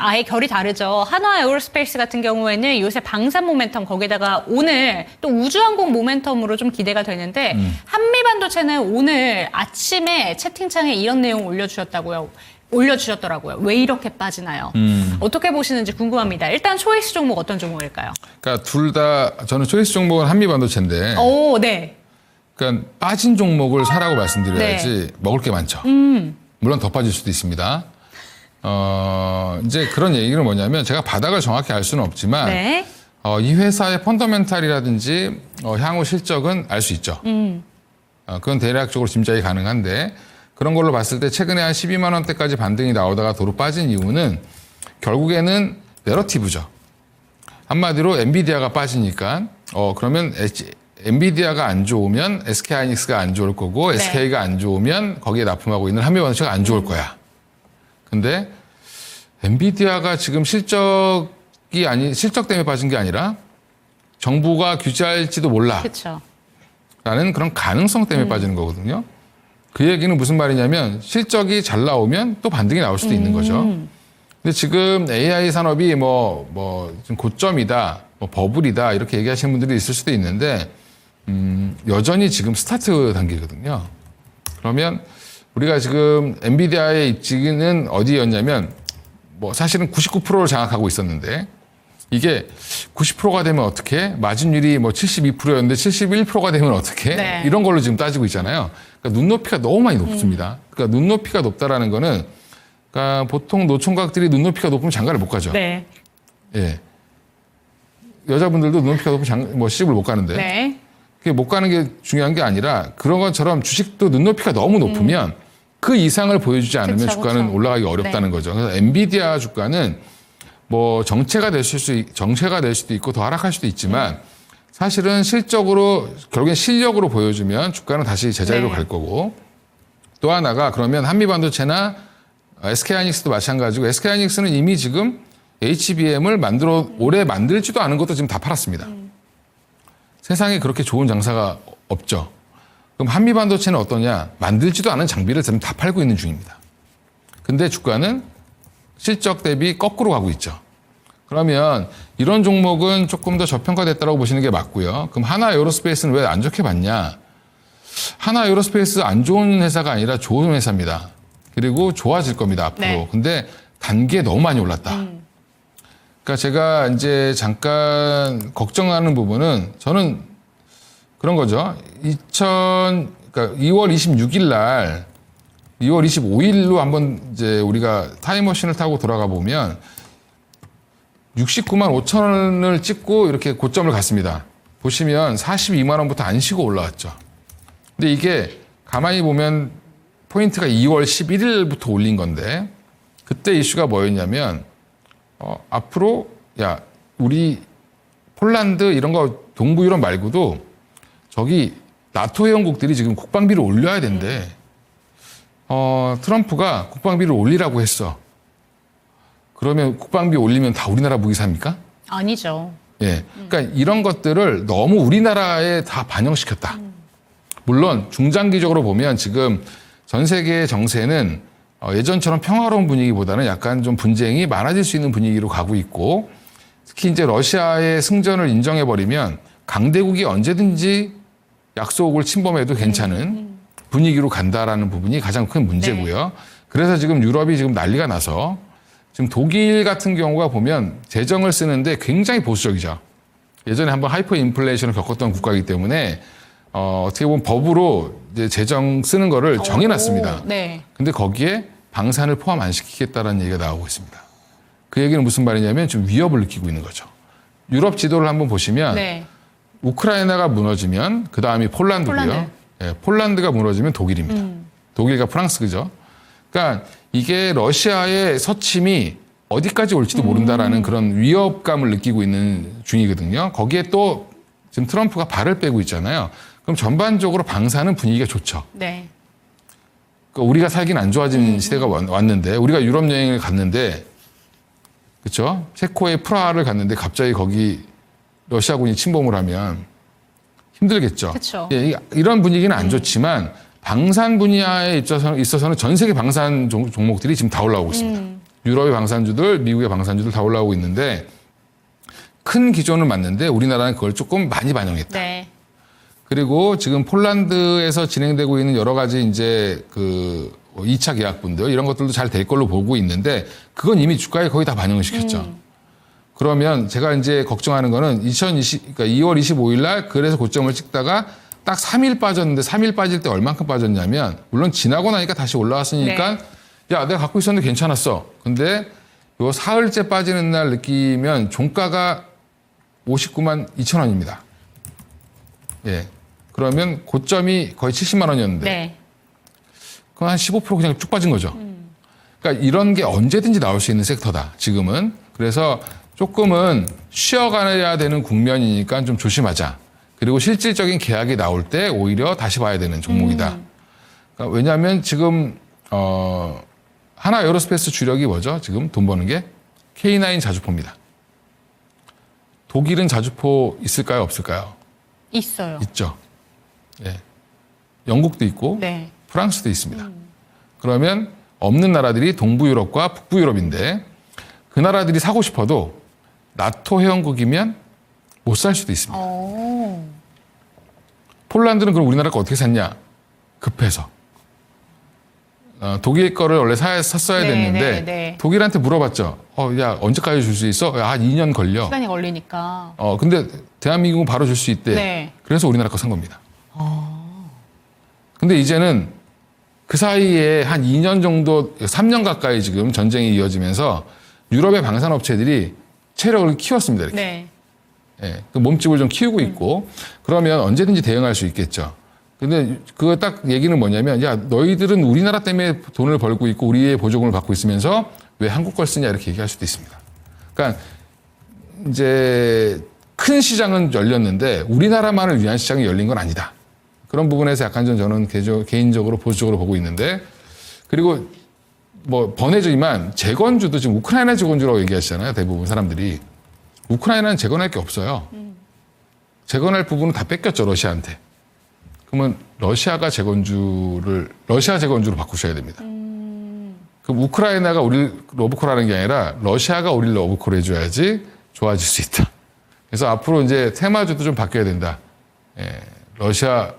아예 결이 다르죠. 한화 에어로스페이스 같은 경우에는 요새 방산 모멘텀, 거기다가 오늘 또 우주항공 모멘텀으로 좀 기대가 되는데 한미반도체는 오늘 아침에 채팅창에 이런 내용 올려주셨더라고요. 왜 이렇게 빠지나요? 어떻게 보시는지 궁금합니다. 일단 초이스 종목 어떤 종목일까요? 그러니까 둘 다 저는 초이스 종목은 한미반도체인데, 오, 네. 그러니까 빠진 종목을 사라고 말씀드려야지 먹을 게 많죠. 물론 더 빠질 수도 있습니다. 이제 그런 얘기는 뭐냐면 제가 바닥을 정확히 알 수는 없지만 네. 이 회사의 펀더멘탈이라든지 향후 실적은 알 수 있죠. 그건 대략적으로 짐작이 가능한데 그런 걸로 봤을 때 최근에 한 12만 원대까지 반등이 나오다가 도로 빠진 이유는 결국에는 내러티브죠. 한마디로 엔비디아가 빠지니까 그러면 엔비디아가 안 좋으면 SK하이닉스가 안 좋을 거고 SK가 안 좋으면 거기에 납품하고 있는 한미반도체가 안 좋을 거야. 근데 엔비디아가 지금 실적 때문에 빠진 게 아니라 정부가 규제할지도 몰라. 그렇죠. 라는 그런 가능성 때문에 빠지는 거거든요. 그 얘기는 무슨 말이냐면 실적이 잘 나오면 또 반등이 나올 수도 있는 거죠. 근데 지금 AI 산업이 좀 고점이다, 버블이다 이렇게 얘기하시는 분들이 있을 수도 있는데 여전히 지금 스타트 단계거든요. 그러면 우리가 지금 엔비디아의 입지는 어디였냐면 사실은 99%를 장악하고 있었는데 이게 90%가 되면 어떻게? 마진율이 72%였는데 71%가 되면 어떻게? 네. 이런 걸로 지금 따지고 있잖아요. 그러니까 눈높이가 너무 많이 높습니다. 그러니까 눈높이가 높다라는 거는 그러니까 보통 노총각들이 눈높이가 높으면 장가를 못 가죠. 네. 예. 여자분들도 눈높이가 높으면 시집을 못 가는데 네. 그게 못 가는 게 중요한 게 아니라 그런 것처럼 주식도 눈높이가 너무 높으면 그 이상을 보여주지 않으면 그쵸, 주가는 그쵸. 올라가기 어렵다는 거죠. 그래서 엔비디아 주가는 정체가 될 수도 있고 더 하락할 수도 있지만 사실은 결국엔 실력으로 보여주면 주가는 다시 제자리로 네. 갈 거고 또 하나가 그러면 한미반도체나 SK하이닉스도 마찬가지고 SK하이닉스는 이미 지금 HBM을 올해 만들지도 않은 것도 지금 다 팔았습니다. 세상에 그렇게 좋은 장사가 없죠. 그럼 한미반도체는 어떠냐? 만들지도 않은 장비를 지금 다 팔고 있는 중입니다. 근데 주가는 실적 대비 거꾸로 가고 있죠. 그러면 이런 종목은 조금 더 저평가됐다고 보시는 게 맞고요. 그럼 하나 에어로스페이스는 왜 안 좋게 봤냐? 하나 에어로스페이스 안 좋은 회사가 아니라 좋은 회사입니다. 그리고 좋아질 겁니다, 앞으로. 네. 근데 단계에 너무 많이 올랐다. 그러니까 제가 이제 잠깐 걱정하는 부분은 저는 그런 거죠. 그러니까 2월 26일 날 2월 25일로 한번 이제 우리가 타임머신을 타고 돌아가 보면 69만 5천 원을 찍고 이렇게 고점을 갔습니다. 보시면 42만 원부터 안 쉬고 올라왔죠. 근데 이게 가만히 보면 포인트가 2월 11일부터 올린 건데 그때 이슈가 뭐였냐면 앞으로 우리 폴란드 이런 거 동부 유럽 말고도 저기 나토 회원국들이 지금 국방비를 올려야 된대. 트럼프가 국방비를 올리라고 했어. 그러면 국방비 올리면 다 우리나라 무기 삽니까? 아니죠. 예. 그러니까 이런 것들을 너무 우리나라에 다 반영시켰다. 물론 중장기적으로 보면 지금 전 세계의 정세는 예전처럼 평화로운 분위기보다는 약간 좀 분쟁이 많아질 수 있는 분위기로 가고 있고 특히 이제 러시아의 승전을 인정해버리면 강대국이 언제든지 약속을 침범해도 괜찮은 분위기로 간다라는 부분이 가장 큰 문제고요. 그래서 지금 유럽이 지금 난리가 나서 지금 독일 같은 경우가 보면 재정을 쓰는데 굉장히 보수적이죠. 예전에 한번 하이퍼 인플레이션을 겪었던 국가이기 때문에 어떻게 보면 법으로 이제 재정 쓰는 거를 정해놨습니다. 네. 근데 거기에 방산을 포함 안 시키겠다라는 얘기가 나오고 있습니다. 그 얘기는 무슨 말이냐면 좀 위협을 느끼고 있는 거죠. 유럽 지도를 한번 보시면 네. 우크라이나가 무너지면 그 다음이 폴란드고요. 폴란드. 예, 폴란드가 무너지면 독일입니다. 독일과 프랑스 그죠? 그러니까 이게 러시아의 서침이 어디까지 올지도 모른다라는 그런 위협감을 느끼고 있는 중이거든요. 거기에 또 지금 트럼프가 발을 빼고 있잖아요. 그럼 전반적으로 방사는 분위기가 좋죠. 네. 그러니까 우리가 살긴 안 좋아진 시대가 왔는데 우리가 유럽 여행을 갔는데 그렇죠? 체코의 프라하를 갔는데 갑자기 거기 러시아군이 침범을 하면 힘들겠죠. 그쵸. 예, 이런 분위기는 안 좋지만 방산 분야에 있어서는 전 세계 방산 종목들이 지금 다 올라오고 있습니다. 유럽의 방산주들, 미국의 방산주들 다 올라오고 있는데 큰 기존을 맞는데 우리나라는 그걸 조금 많이 반영했다. 네. 그리고 지금 폴란드에서 진행되고 있는 여러 가지 이제 그 2차 계약분들 이런 것들도 잘 될 걸로 보고 있는데 그건 이미 주가에 거의 다 반영을 시켰죠. 그러면 제가 이제 걱정하는 거는 그러니까 2월 25일 날 그래서 고점을 찍다가 딱 3일 빠졌는데 3일 빠질 때 얼만큼 빠졌냐면 물론 지나고 나니까 다시 올라왔으니까 야 내가 갖고 있었는데 괜찮았어. 근데 요 사흘째 빠지는 날 느끼면 종가가 59만 2천 원입니다. 예. 그러면 고점이 거의 70만 원이었는데 네. 그건 한 15% 그냥 쭉 빠진 거죠. 그러니까 이런 게 언제든지 나올 수 있는 섹터다, 지금은. 그래서 조금은 쉬어가야 되는 국면이니까 좀 조심하자. 그리고 실질적인 계약이 나올 때 오히려 다시 봐야 되는 종목이다. 그러니까 왜냐하면 지금 하나 에어로스페이스 주력이 뭐죠? 지금 돈 버는 게 K9 자주포입니다. 독일은 자주포 있을까요? 없을까요? 있어요. 있죠. 예. 영국도 있고 네. 프랑스도 있습니다. 그러면 없는 나라들이 동부 유럽과 북부 유럽인데 그 나라들이 사고 싶어도 나토 회원국이면 못 살 수도 있습니다. 폴란드는 그럼 우리나라가 어떻게 샀냐? 급해서. 독일 거를 원래 샀어야 네, 됐는데 네, 네. 독일한테 물어봤죠. 야, 언제까지 줄 수 있어? 야, 한 2년 걸려. 시간이 걸리니까. 근데 대한민국은 바로 줄 수 있대. 네. 그래서 우리나라 거 산 겁니다. 근데 이제는 그 사이에 한 2년 정도, 3년 가까이 지금 전쟁이 이어지면서 유럽의 방산업체들이 체력을 키웠습니다. 이렇게. 네. 예, 그 몸집을 좀 키우고 있고 그러면 언제든지 대응할 수 있겠죠. 근데 그거 딱 얘기는 뭐냐면 야, 너희들은 우리나라 때문에 돈을 벌고 있고 우리의 보조금을 받고 있으면서 왜 한국 걸 쓰냐 이렇게 얘기할 수도 있습니다. 그러니까 이제 큰 시장은 열렸는데 우리나라만을 위한 시장이 열린 건 아니다. 그런 부분에서 약간 좀 저는 개인적으로 보수적으로 보고 있는데 그리고 뭐 번외지만 재건주도 지금 우크라이나 재건주라고 얘기하시잖아요. 대부분 사람들이. 우크라이나는 재건할 게 없어요. 재건할 부분은 다 뺏겼죠. 러시아한테. 그러면 러시아 재건주로 바꾸셔야 됩니다. 그럼 우크라이나가 우리를 러브콜하는 게 아니라 러시아가 우리를 러브콜 해줘야지 좋아질 수 있다. 그래서 앞으로 이제 테마주도 좀 바뀌어야 된다. 예, 러시아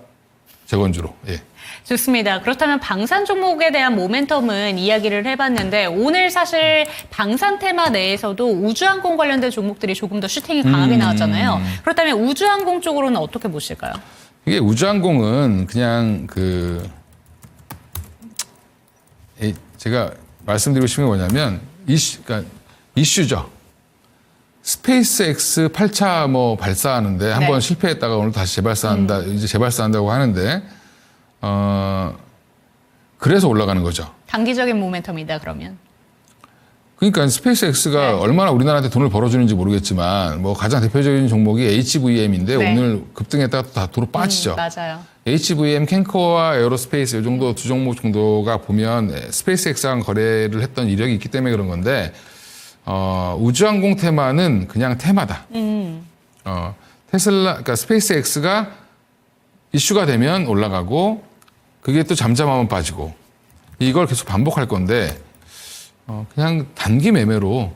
재건주로. 예. 좋습니다. 그렇다면 방산 종목에 대한 모멘텀은 이야기를 해봤는데 오늘 사실 방산 테마 내에서도 우주항공 관련된 종목들이 조금 더 슈팅이 강하게 나왔잖아요. 그렇다면 우주항공 쪽으로는 어떻게 보실까요? 이게 우주항공은 그냥 제가 말씀드리고 싶은 게 뭐냐면 그러니까 이슈죠. 스페이스X 8차 뭐 발사하는데 한 번 실패했다가 오늘 다시 이제 재발사한다고 하는데 그래서 올라가는 거죠. 단기적인 모멘텀이다 그러면. 그러니까 스페이스X가 얼마나 우리나라한테 돈을 벌어주는지 모르겠지만 뭐 가장 대표적인 종목이 HVM인데 네. 오늘 급등했다가 또 다 도로 빠지죠. 맞아요. HVM, 캔커와 에어로스페이스 이 정도 두 종목 정도가 보면 스페이스X랑 거래를 했던 이력이 있기 때문에 그런 건데 우주항공 테마는 그냥 테마다. 그러니까 스페이스X가 이슈가 되면 올라가고 그게 또 잠잠하면 빠지고 이걸 계속 반복할 건데 그냥 단기 매매로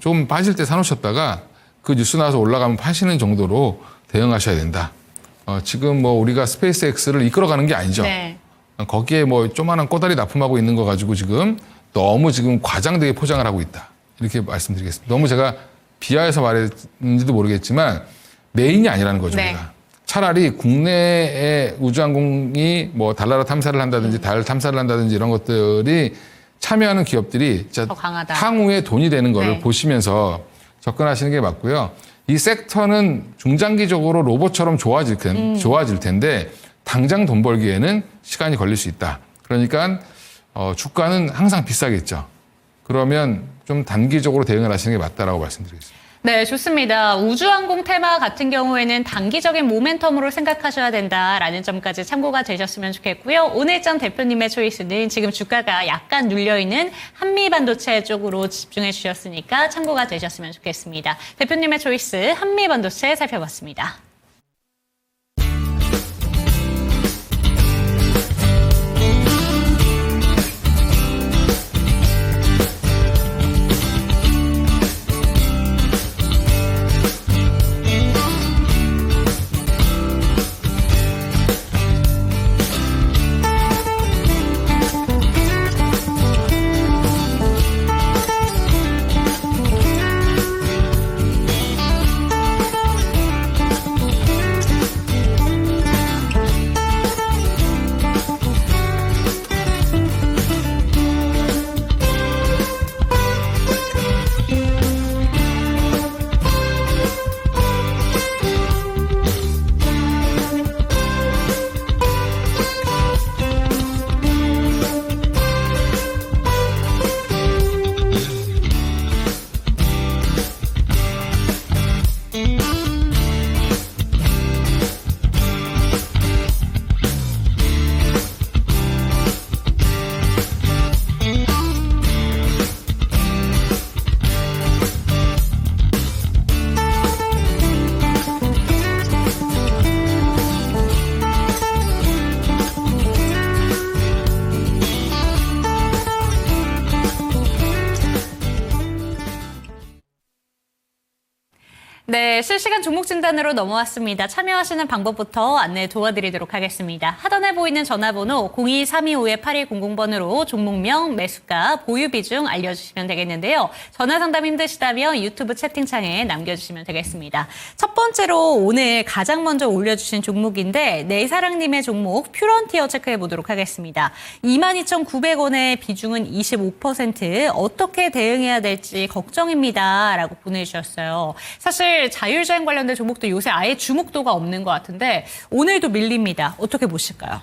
좀 빠질 때 사놓으셨다가 그 뉴스 나와서 올라가면 파시는 정도로 대응하셔야 된다. 지금 뭐 우리가 스페이스X를 이끌어가는 게 아니죠. 네. 거기에 뭐 조만한 꼬다리 납품하고 있는 거 가지고 지금 너무 지금 과장되게 포장을 하고 있다. 이렇게 말씀드리겠습니다. 너무 제가 비하해서 말했는지도 모르겠지만 메인이 아니라는 거죠. 네. 우리가. 차라리 국내의 우주항공이 뭐 달나라 탐사를 한다든지 달 탐사를 한다든지 이런 것들이 참여하는 기업들이 더 강하다. 향후에 돈이 되는 거를 네. 보시면서 접근하시는 게 맞고요. 이 섹터는 중장기적으로 로봇처럼 좋아질 텐데 당장 돈 벌기에는 시간이 걸릴 수 있다. 그러니까 주가는 항상 비싸겠죠. 그러면 좀 단기적으로 대응을 하시는 게 맞다라고 말씀드리겠습니다. 네, 좋습니다. 우주항공 테마 같은 경우에는 단기적인 모멘텀으로 생각하셔야 된다라는 점까지 참고가 되셨으면 좋겠고요. 오늘장 대표님의 초이스는 지금 주가가 약간 눌려있는 한미반도체 쪽으로 집중해 주셨으니까 참고가 되셨으면 좋겠습니다. 대표님의 초이스 한미반도체 살펴봤습니다. 네, 실시간 종목 진단으로 넘어왔습니다. 참여하시는 방법부터 안내 도와드리도록 하겠습니다. 하단에 보이는 전화번호 0232518100번으로 종목명, 매수가, 보유 비중 알려주시면 되겠는데요. 전화 상담 힘드시다면 유튜브 채팅창에 남겨주시면 되겠습니다. 첫 번째로 오늘 가장 먼저 올려주신 종목인데 내사랑님의 종목 퓨런티어 체크해 보도록 하겠습니다. 22,900원의 비중은 25%, 어떻게 대응해야 될지 걱정입니다. 라고 보내주셨어요. 사실 자율주행 관련된 종목도 요새 아예 주목도가 없는 것 같은데 오늘도 밀립니다. 어떻게 보실까요?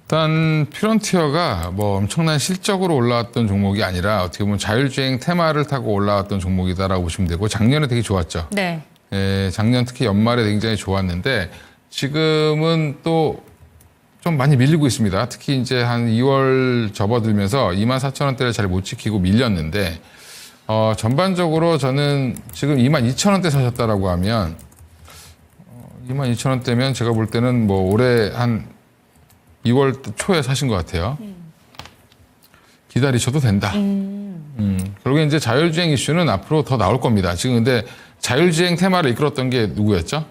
일단 퓨런티어가 뭐 엄청난 실적으로 올라왔던 종목이 아니라 어떻게 보면 자율주행 테마를 타고 올라왔던 종목이다라고 보시면 되고 작년에 되게 좋았죠. 네. 예, 작년 특히 연말에 굉장히 좋았는데 지금은 또 좀 많이 밀리고 있습니다. 특히 이제 한 2월 접어들면서 24,000원대를 잘 못 지키고 밀렸는데 전반적으로 저는 지금 22,000원대 사셨다라고 하면 22,000원대면 제가 볼 때는 뭐 올해 한 2월 초에 사신 것 같아요. 기다리셔도 된다. 결국에 이제 자율주행 이슈는 앞으로 더 나올 겁니다. 지금 근데 자율주행 테마를 이끌었던 게 누구였죠?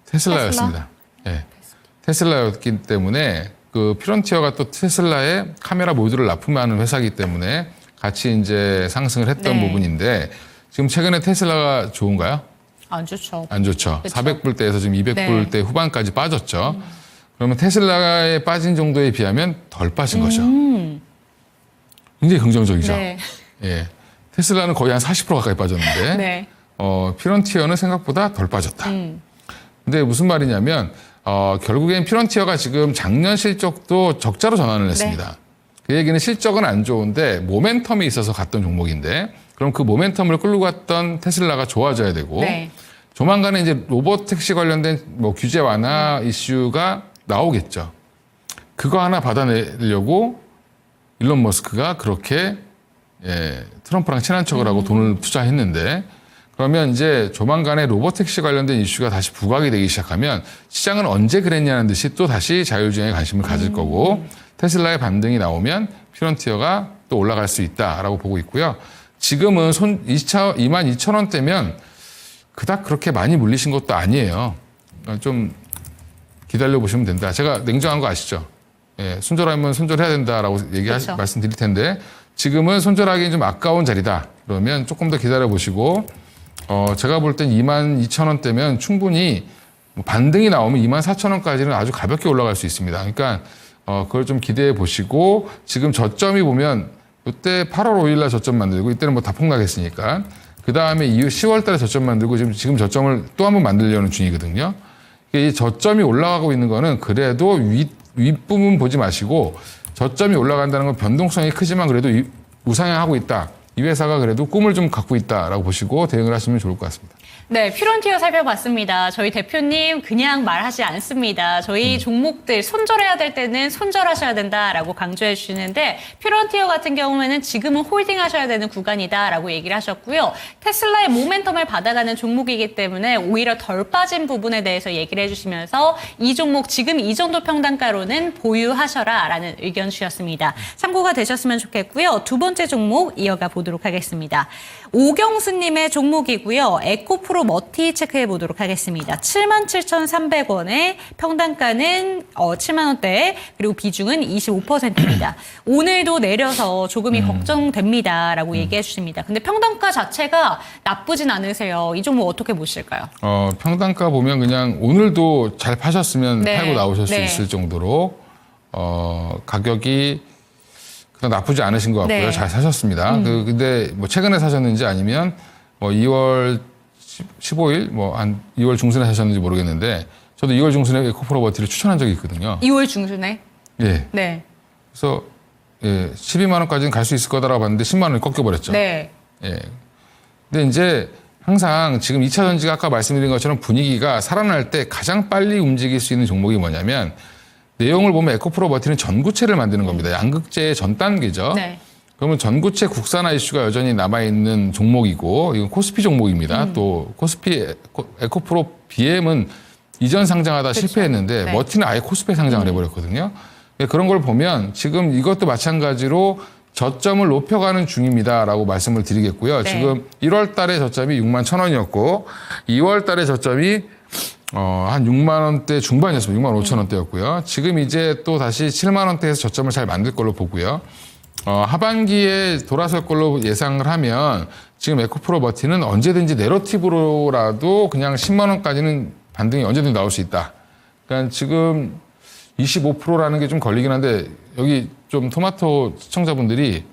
테슬라였습니다. 예. 테슬라였기 때문에 그 퓨런티어가 또 테슬라의 카메라 모듈을 납품하는 회사이기 때문에 같이 이제 상승을 했던 네. 부분인데 지금 최근에 테슬라가 좋은가요? 안 좋죠. 안 좋죠. 그쵸. 400불대에서 지금 200불대 후반까지 빠졌죠. 그러면 테슬라에 빠진 정도에 비하면 덜 빠진 거죠. 굉장히 긍정적이죠. 네. 예. 테슬라는 거의 한 40% 가까이 빠졌는데 네. 퓨런티어는 생각보다 덜 빠졌다. 근데 무슨 말이냐면 결국엔 퓨런티어가 지금 작년 실적도 적자로 전환을 했습니다. 그 얘기는 실적은 안 좋은데 모멘텀이 있어서 갔던 종목인데 그럼 그 모멘텀을 끌고 갔던 테슬라가 좋아져야 되고 네. 조만간에 이제 로봇 택시 관련된 뭐 규제 완화 이슈가 나오겠죠. 그거 하나 받아내려고 일론 머스크가 그렇게 트럼프랑 친한 척을 하고 돈을 투자했는데 그러면 이제 조만간에 로봇택시 관련된 이슈가 다시 부각이 되기 시작하면 시장은 언제 그랬냐는 듯이 또 다시 자율주행에 관심을 가질 거고 테슬라의 반등이 나오면 퓨런티어가 또 올라갈 수 있다라고 보고 있고요. 지금은 22,000원대면 그닥 그렇게 많이 물리신 것도 아니에요. 좀 기다려 보시면 된다. 제가 냉정한 거 아시죠? 예, 손절하면 손절해야 된다라고 그렇죠. 말씀드릴 텐데 지금은 손절하기 좀 아까운 자리다. 그러면 조금 더 기다려 보시고 제가 볼 땐 22,000원대면 충분히 반등이 나오면 24,000원까지는 아주 가볍게 올라갈 수 있습니다. 그러니까 그걸 좀 기대해 보시고 지금 저점이 보면 이때 8월 5일 날 저점 만들고 이때는 뭐 다 폭락했으니까 그 다음에 이후 10월 달에 저점 만들고 지금 저점을 또 한 번 만들려는 중이거든요. 이 저점이 올라가고 있는 거는 그래도 윗부분 보지 마시고 저점이 올라간다는 건 변동성이 크지만 그래도 우상향하고 있다. 이 회사가 그래도 꿈을 좀 갖고 있다라고 보시고 대응을 하시면 좋을 것 같습니다. 네, 퓨런티어 살펴봤습니다. 저희 대표님 그냥 말하지 않습니다. 저희 종목들 손절해야 될 때는 손절하셔야 된다라고 강조해 주시는데 퓨런티어 같은 경우에는 지금은 홀딩하셔야 되는 구간이다라고 얘기를 하셨고요. 테슬라의 모멘텀을 받아가는 종목이기 때문에 오히려 덜 빠진 부분에 대해서 얘기를 해주시면서 이 종목 지금 이 정도 평단가로는 보유하셔라라는 의견 주셨습니다. 참고가 되셨으면 좋겠고요. 두 번째 종목 이어가 보도록 하겠습니다. 오경수님의 종목이고요. 에코프로 머티 체크해 보도록 하겠습니다. 77,300원에 평단가는 7만 원대 그리고 비중은 25%입니다. 오늘도 내려서 조금이 걱정됩니다라고 얘기해 주십니다. 근데 평단가 자체가 나쁘진 않으세요. 이 종목 어떻게 보실까요? 평단가 보면 그냥 오늘도 잘 파셨으면 네. 팔고 나오실 수 네. 있을 정도로 가격이 그냥 나쁘지 않으신 것 같고요. 네. 잘 사셨습니다. 근데 뭐 최근에 사셨는지 아니면 뭐 2월 15일 뭐 한 2월 중순에 사셨는지 모르겠는데 저도 2월 중순에 에코프로버티를 추천한 적이 있거든요. 2월 중순에? 예. 네. 그래서 12만 원까지는 갈 수 있을 거다라고 봤는데 10만 원이 꺾여버렸죠. 네. 예. 근데 이제 항상 지금 2차 전지가 아까 말씀드린 것처럼 분위기가 살아날 때 가장 빨리 움직일 수 있는 종목이 뭐냐면 내용을 보면 에코프로버티는 전구체를 만드는 겁니다. 양극재의 전 단계죠. 네. 그러면 전구체 국산화 이슈가 여전히 남아있는 종목이고 이건 코스피 종목입니다. 또 코스피 에코프로 BM은 이전 상장하다 실패했는데 네. 머티는 아예 코스피에 상장을 해버렸거든요. 그런 걸 보면 지금 이것도 마찬가지로 저점을 높여가는 중입니다라고 말씀을 드리겠고요. 네. 지금 1월 달에 저점이 6만 1,000원이었고 2월 달에 저점이 한 6만 원대 중반이었습니다. 6만 5천 원대였고요. 지금 이제 또 다시 7만 원대에서 저점을 잘 만들 걸로 보고요. 하반기에 돌아설 걸로 예상을 하면 지금 에코프로 버티는 언제든지 내러티브로라도 그냥 10만 원까지는 반등이 언제든지 나올 수 있다. 그러니까 지금 25%라는 게 좀 걸리긴 한데 여기 좀 토마토 시청자분들이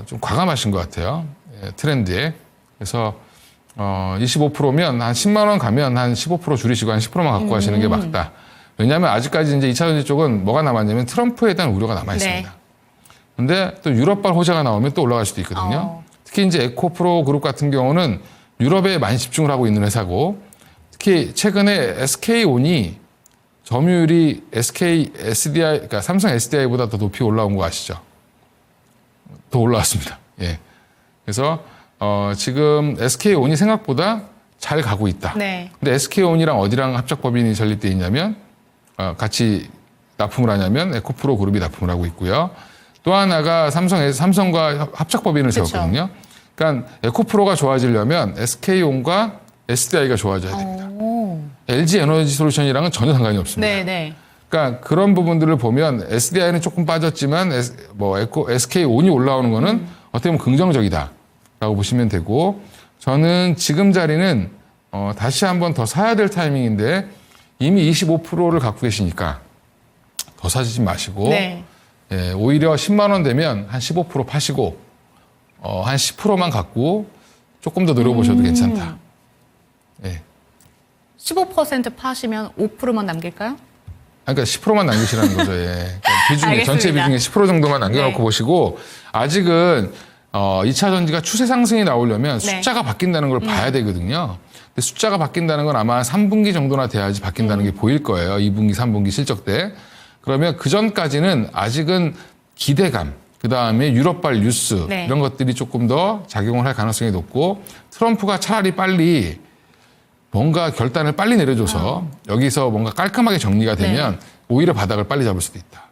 좀 과감하신 것 같아요. 예, 트렌드에. 그래서 25%면 한 10만 원 가면 한 15% 줄이시고 한 10%만 갖고 가시는 게 맞다. 왜냐하면 아직까지 이제 2차 전지 쪽은 뭐가 남았냐면 트럼프에 대한 우려가 남아 있습니다. 근데 또 유럽발 호재가 나오면 또 올라갈 수도 있거든요. 특히 이제 에코프로 그룹 같은 경우는 유럽에 많이 집중을 하고 있는 회사고 특히 최근에 SK온이 점유율이 그러니까 삼성 SDI보다 더 높이 올라온 거 아시죠? 더 올라왔습니다. 예. 그래서 지금 SK온이 생각보다 잘 가고 있다. 네. 근데 SK온이랑 어디랑 합작 법인이 설립돼 있냐면 같이 납품을 하냐면 에코프로 그룹이 납품을 하고 있고요. 또 하나가 삼성과 합작 법인을 그쵸. 세웠거든요. 그러니까 에코프로가 좋아지려면 SK온과 SDI가 좋아져야 됩니다. LG 에너지 솔루션이랑은 전혀 상관이 없습니다. 네. 그러니까 그런 부분들을 보면 SDI는 조금 빠졌지만 SK온이 올라오는 거는 어떻게 보면 긍정적이다라고 보시면 되고 저는 지금 자리는 다시 한번 더 사야 될 타이밍인데 이미 25%를 갖고 계시니까 더 사지 마시고 네. 예, 오히려 10만 원 되면 한 15% 파시고 한 10%만 갖고 조금 더 노려보셔도 괜찮다. 예. 15% 파시면 5%만 남길까요? 그러니까 10%만 남기시라는 거죠. 예. 그러니까 비중에 전체 알겠습니다. 비중의 10% 정도만 남겨놓고 네. 보시고 아직은 2차 전지가 추세 상승이 나오려면 네. 숫자가 바뀐다는 걸 봐야 되거든요. 근데 숫자가 바뀐다는 건 아마 3분기 정도나 돼야지 바뀐다는 게 보일 거예요. 2분기, 3분기 실적 때. 그러면 그 전까지는 아직은 기대감, 그 다음에 유럽발 뉴스 네. 이런 것들이 조금 더 작용을 할 가능성이 높고 트럼프가 차라리 빨리 뭔가 결단을 빨리 내려줘서 여기서 뭔가 깔끔하게 정리가 되면 오히려 바닥을 빨리 잡을 수도 있다.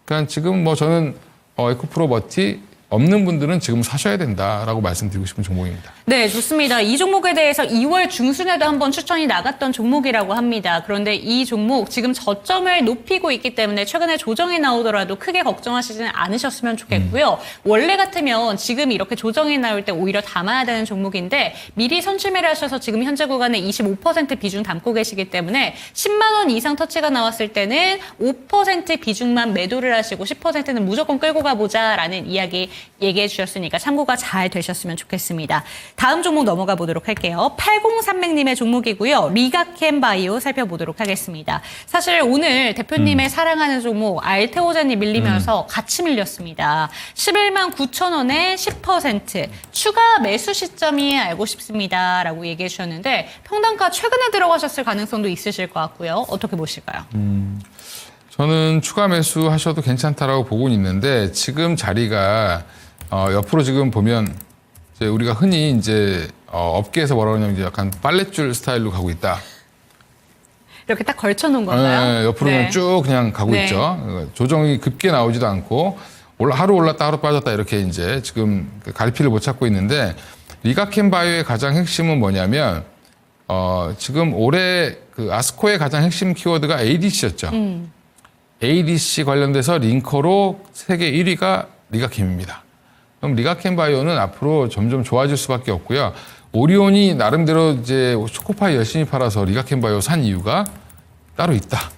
그러니까 지금 뭐 저는 에코프로 버티 없는 분들은 지금 사셔야 된다라고 말씀드리고 싶은 종목입니다. 네, 좋습니다. 이 종목에 대해서 2월 중순에도 한번 추천이 나갔던 종목이라고 합니다. 그런데 이 종목 지금 저점을 높이고 있기 때문에 최근에 조정이 나오더라도 크게 걱정하시지는 않으셨으면 좋겠고요. 원래 같으면 지금 이렇게 조정이 나올 때 오히려 담아야 되는 종목인데 미리 선출매를 하셔서 지금 현재 구간에 25% 비중 담고 계시기 때문에 10만 원 이상 터치가 나왔을 때는 5% 비중만 매도를 하시고 10%는 무조건 끌고 가보자라는 이야기 얘기해 주셨으니까 참고가 잘 되셨으면 좋겠습니다. 다음 종목 넘어가 보도록 할게요. 8036님의 종목이고요. 리가캠바이오 살펴보도록 하겠습니다. 사실 오늘 대표님의 사랑하는 종목 알테오젠이 밀리면서 같이 밀렸습니다. 11만 9천 원에 10% 추가 매수 시점이 알고 싶습니다. 라고 얘기해 주셨는데 평단가 최근에 들어가셨을 가능성도 있으실 것 같고요. 어떻게 보실까요? 저는 추가 매수 하셔도 괜찮다라고 보고는 있는데 지금 자리가 옆으로 지금 보면 이제 우리가 흔히 이제 업계에서 뭐라고 하냐면 이제 약간 빨랫줄 스타일로 가고 있다. 이렇게 딱 걸쳐놓은 건가요? 네, 옆으로는 쭉 그냥 가고 네. 있죠. 조정이 급게 나오지도 않고 하루 올랐다 하루 빠졌다 이렇게 이제 지금 갈피를 못 찾고 있는데 리가캠바이오의 가장 핵심은 뭐냐면 지금 올해 그 아스코의 가장 핵심 키워드가 ADC였죠. ADC 관련돼서 링커로 세계 1위가 리가캠입니다. 그럼 리가캠바이오는 앞으로 점점 좋아질 수밖에 없고요. 오리온이 나름대로 이제 초코파이 열심히 팔아서 리가캠바이오 산 이유가 따로 있다.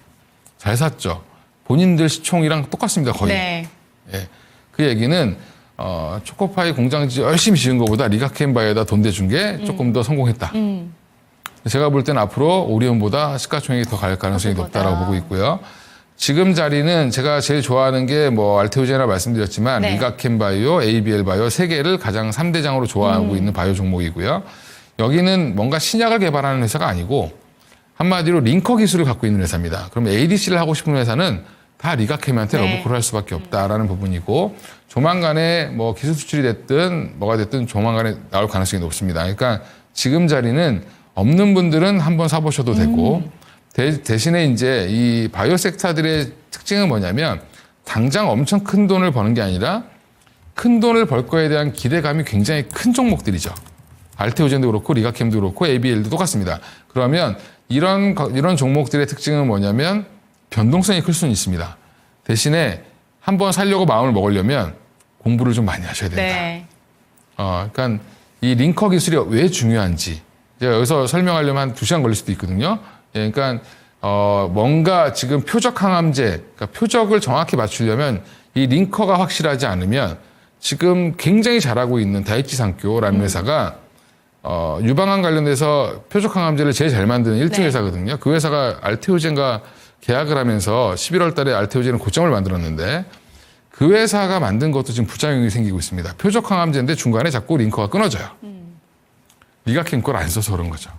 잘 샀죠. 본인들 시총이랑 똑같습니다. 거의. 네. 예. 그 얘기는 초코파이 공장지 열심히 지은 것보다 리가캠바이오에다 돈 대준 게 조금 더 성공했다. 제가 볼 때는 앞으로 오리온보다 시가총액이 더 갈 가능성이 높다라고 보고 있고요. 지금 자리는 제가 제일 좋아하는 게 뭐 알테오제나 말씀드렸지만 네. 리가캠바이오, ABL바이오 세 개를 가장 3대장으로 좋아하고 있는 바이오 종목이고요. 여기는 뭔가 신약을 개발하는 회사가 아니고 한마디로 링커 기술을 갖고 있는 회사입니다. 그럼 ADC를 하고 싶은 회사는 다 리가캠한테 네. 러브콜을 할 수밖에 없다라는 부분이고 조만간에 뭐 기술 수출이 됐든 뭐가 됐든 조만간에 나올 가능성이 높습니다. 그러니까 지금 자리는 없는 분들은 한번 사보셔도 되고 대신에 이제 이 바이오 섹터들의 특징은 뭐냐면 당장 엄청 큰 돈을 버는 게 아니라 큰 돈을 벌 거에 대한 기대감이 굉장히 큰 종목들이죠. 알테오젠도 그렇고 리가캠도 그렇고 ABL도 똑같습니다. 그러면 이런 종목들의 특징은 뭐냐면 변동성이 클 수는 있습니다. 대신에 한번 살려고 마음을 먹으려면 공부를 좀 많이 하셔야 된다. 네. 그러니까 이 링커 기술이 왜 중요한지 제가 여기서 설명하려면 한 2시간 걸릴 수도 있거든요. 예, 그러니까 뭔가 지금 표적 항암제, 그러니까 표적을 정확히 맞추려면 이 링커가 확실하지 않으면 지금 굉장히 잘하고 있는 다이치 산교라는 회사가 유방암 관련돼서 표적 항암제를 제일 잘 만드는 1등 네. 회사거든요. 그 회사가 알테오젠과 계약을 하면서 11월 달에 알테오젠은 고점을 만들었는데 그 회사가 만든 것도 지금 부작용이 생기고 있습니다. 표적 항암제인데 중간에 자꾸 링커가 끊어져요. 리가캠 걸 안 써서 그런 거죠.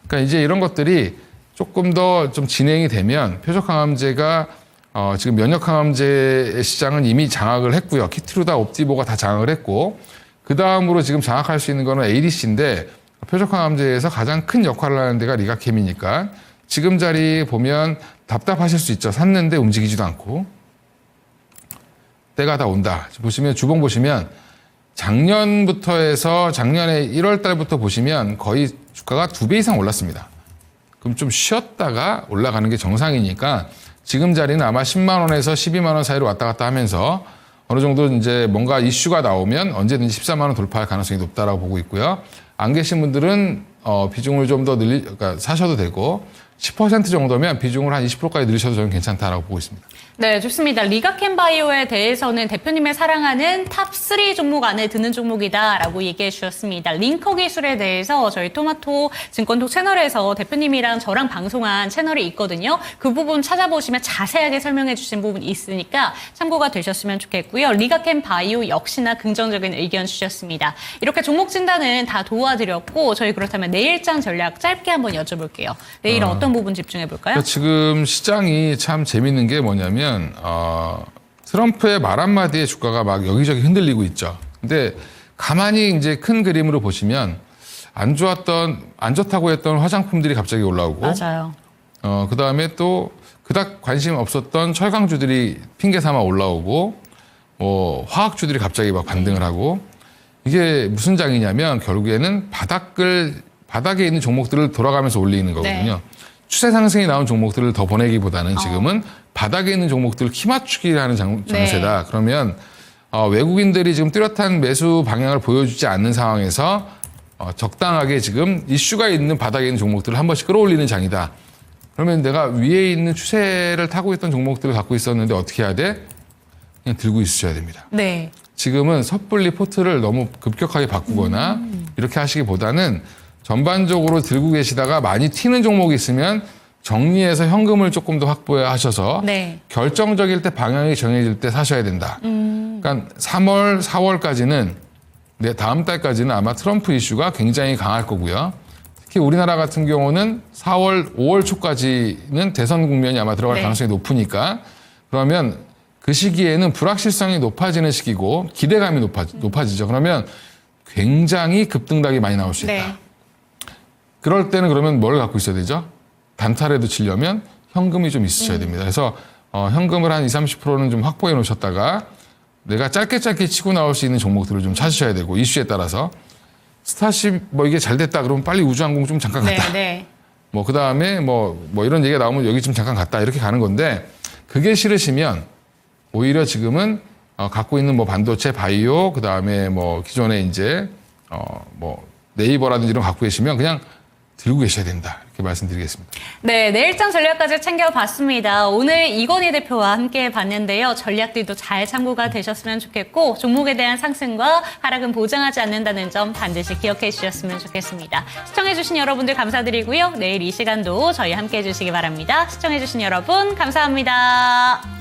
그러니까 이제 이런 것들이 조금 더 좀 진행이 되면 표적 항암제가 지금 면역 항암제의 시장은 이미 장악을 했고요. 키트루다, 옵디보가 다 장악을 했고 그 다음으로 지금 장악할 수 있는 거는 ADC인데 표적 항암제에서 가장 큰 역할을 하는 데가 리가캠이니까 지금 자리 보면 답답하실 수 있죠. 샀는데 움직이지도 않고 때가 다 온다. 보시면 주봉 보시면 작년부터 해서 작년에 1월 달부터 보시면 거의 주가가 2배 이상 올랐습니다. 그럼 좀 쉬었다가 올라가는 게 정상이니까 지금 자리는 아마 10만 원에서 12만 원 사이로 왔다 갔다 하면서 어느 정도 이제 뭔가 이슈가 나오면 언제든지 14만 원 돌파할 가능성이 높다라고 보고 있고요. 안 계신 분들은 비중을 좀 더 그러니까 사셔도 되고 10% 정도면 비중을 한 20%까지 늘리셔도 저는 괜찮다라고 보고 있습니다. 네, 좋습니다. 리가캠 바이오에 대해서는 대표님의 사랑하는 탑3 종목 안에 드는 종목이다라고 얘기해 주셨습니다. 링커 기술에 대해서 저희 토마토 증권톡 채널에서 대표님이랑 저랑 방송한 채널이 있거든요. 그 부분 찾아보시면 자세하게 설명해 주신 부분이 있으니까 참고가 되셨으면 좋겠고요. 리가캠 바이오 역시나 긍정적인 의견 주셨습니다. 이렇게 종목 진단은 다 도와드렸고 저희 그렇다면 내일장 전략 짧게 한번 여쭤볼게요. 내일은 어떤 부분 집중해 볼까요? 그러니까 지금 시장이 참 재밌는 게 뭐냐면 트럼프의 말 한마디에 주가가 막 여기저기 흔들리고 있죠. 근데 가만히 이제 큰 그림으로 보시면 안 좋다고 했던 화장품들이 갑자기 올라오고 맞아요. 그 다음에 또 그닥 관심 없었던 철강주들이 핑계 삼아 올라오고 화학주들이 갑자기 막 반등을 하고 이게 무슨 장이냐면 결국에는 바닥에 있는 종목들을 돌아가면서 올리는 거거든요. 네. 추세 상승이 나온 종목들을 더 보내기보다는 지금은 바닥에 있는 종목들을 키 맞추기를 하는 장세다. 네. 그러면 외국인들이 지금 뚜렷한 매수 방향을 보여주지 않는 상황에서 적당하게 지금 이슈가 있는 바닥에 있는 종목들을 한 번씩 끌어올리는 장이다. 그러면 내가 위에 있는 추세를 타고 있던 종목들을 갖고 있었는데 어떻게 해야 돼? 그냥 들고 있으셔야 됩니다. 네. 지금은 섣불리 포트를 너무 급격하게 바꾸거나 이렇게 하시기보다는 전반적으로 들고 계시다가 많이 튀는 종목이 있으면 정리해서 현금을 조금 더 확보하셔서 네. 결정적일 때 방향이 정해질 때 사셔야 된다. 그러니까 3월, 4월까지는 다음 달까지는 아마 트럼프 이슈가 굉장히 강할 거고요. 특히 우리나라 같은 경우는 4월, 5월 초까지는 대선 국면이 아마 들어갈 네. 가능성이 높으니까 그러면 그 시기에는 불확실성이 높아지는 시기고 기대감이 높아지죠. 그러면 굉장히 급등락이 많이 나올 수 있다. 네. 그럴 때는 그러면 뭘 갖고 있어야 되죠? 단타라도 치려면 현금이 좀 있으셔야 됩니다. 그래서 현금을 한 20-30%는 좀 확보해 놓으셨다가 내가 짧게 치고 나올 수 있는 종목들을 좀 찾으셔야 되고 이슈에 따라서 스타쉽 이게 잘 됐다 그러면 빨리 우주항공 좀 잠깐 갔다. 네. 그 다음에 이런 얘기가 나오면 여기 좀 잠깐 갔다 이렇게 가는 건데 그게 싫으시면 오히려 지금은 갖고 있는 반도체, 바이오, 그 다음에 기존에 이제 네이버라든지 이런 거 갖고 계시면 그냥 들고 계셔야 된다. 이렇게 말씀드리겠습니다. 네, 내일장 전략까지 챙겨봤습니다. 오늘 이건희 대표와 함께 봤는데요. 전략들도 잘 참고가 되셨으면 좋겠고 종목에 대한 상승과 하락은 보장하지 않는다는 점 반드시 기억해 주셨으면 좋겠습니다. 시청해주신 여러분들 감사드리고요. 내일 이 시간도 저희 함께 해주시기 바랍니다. 시청해주신 여러분 감사합니다.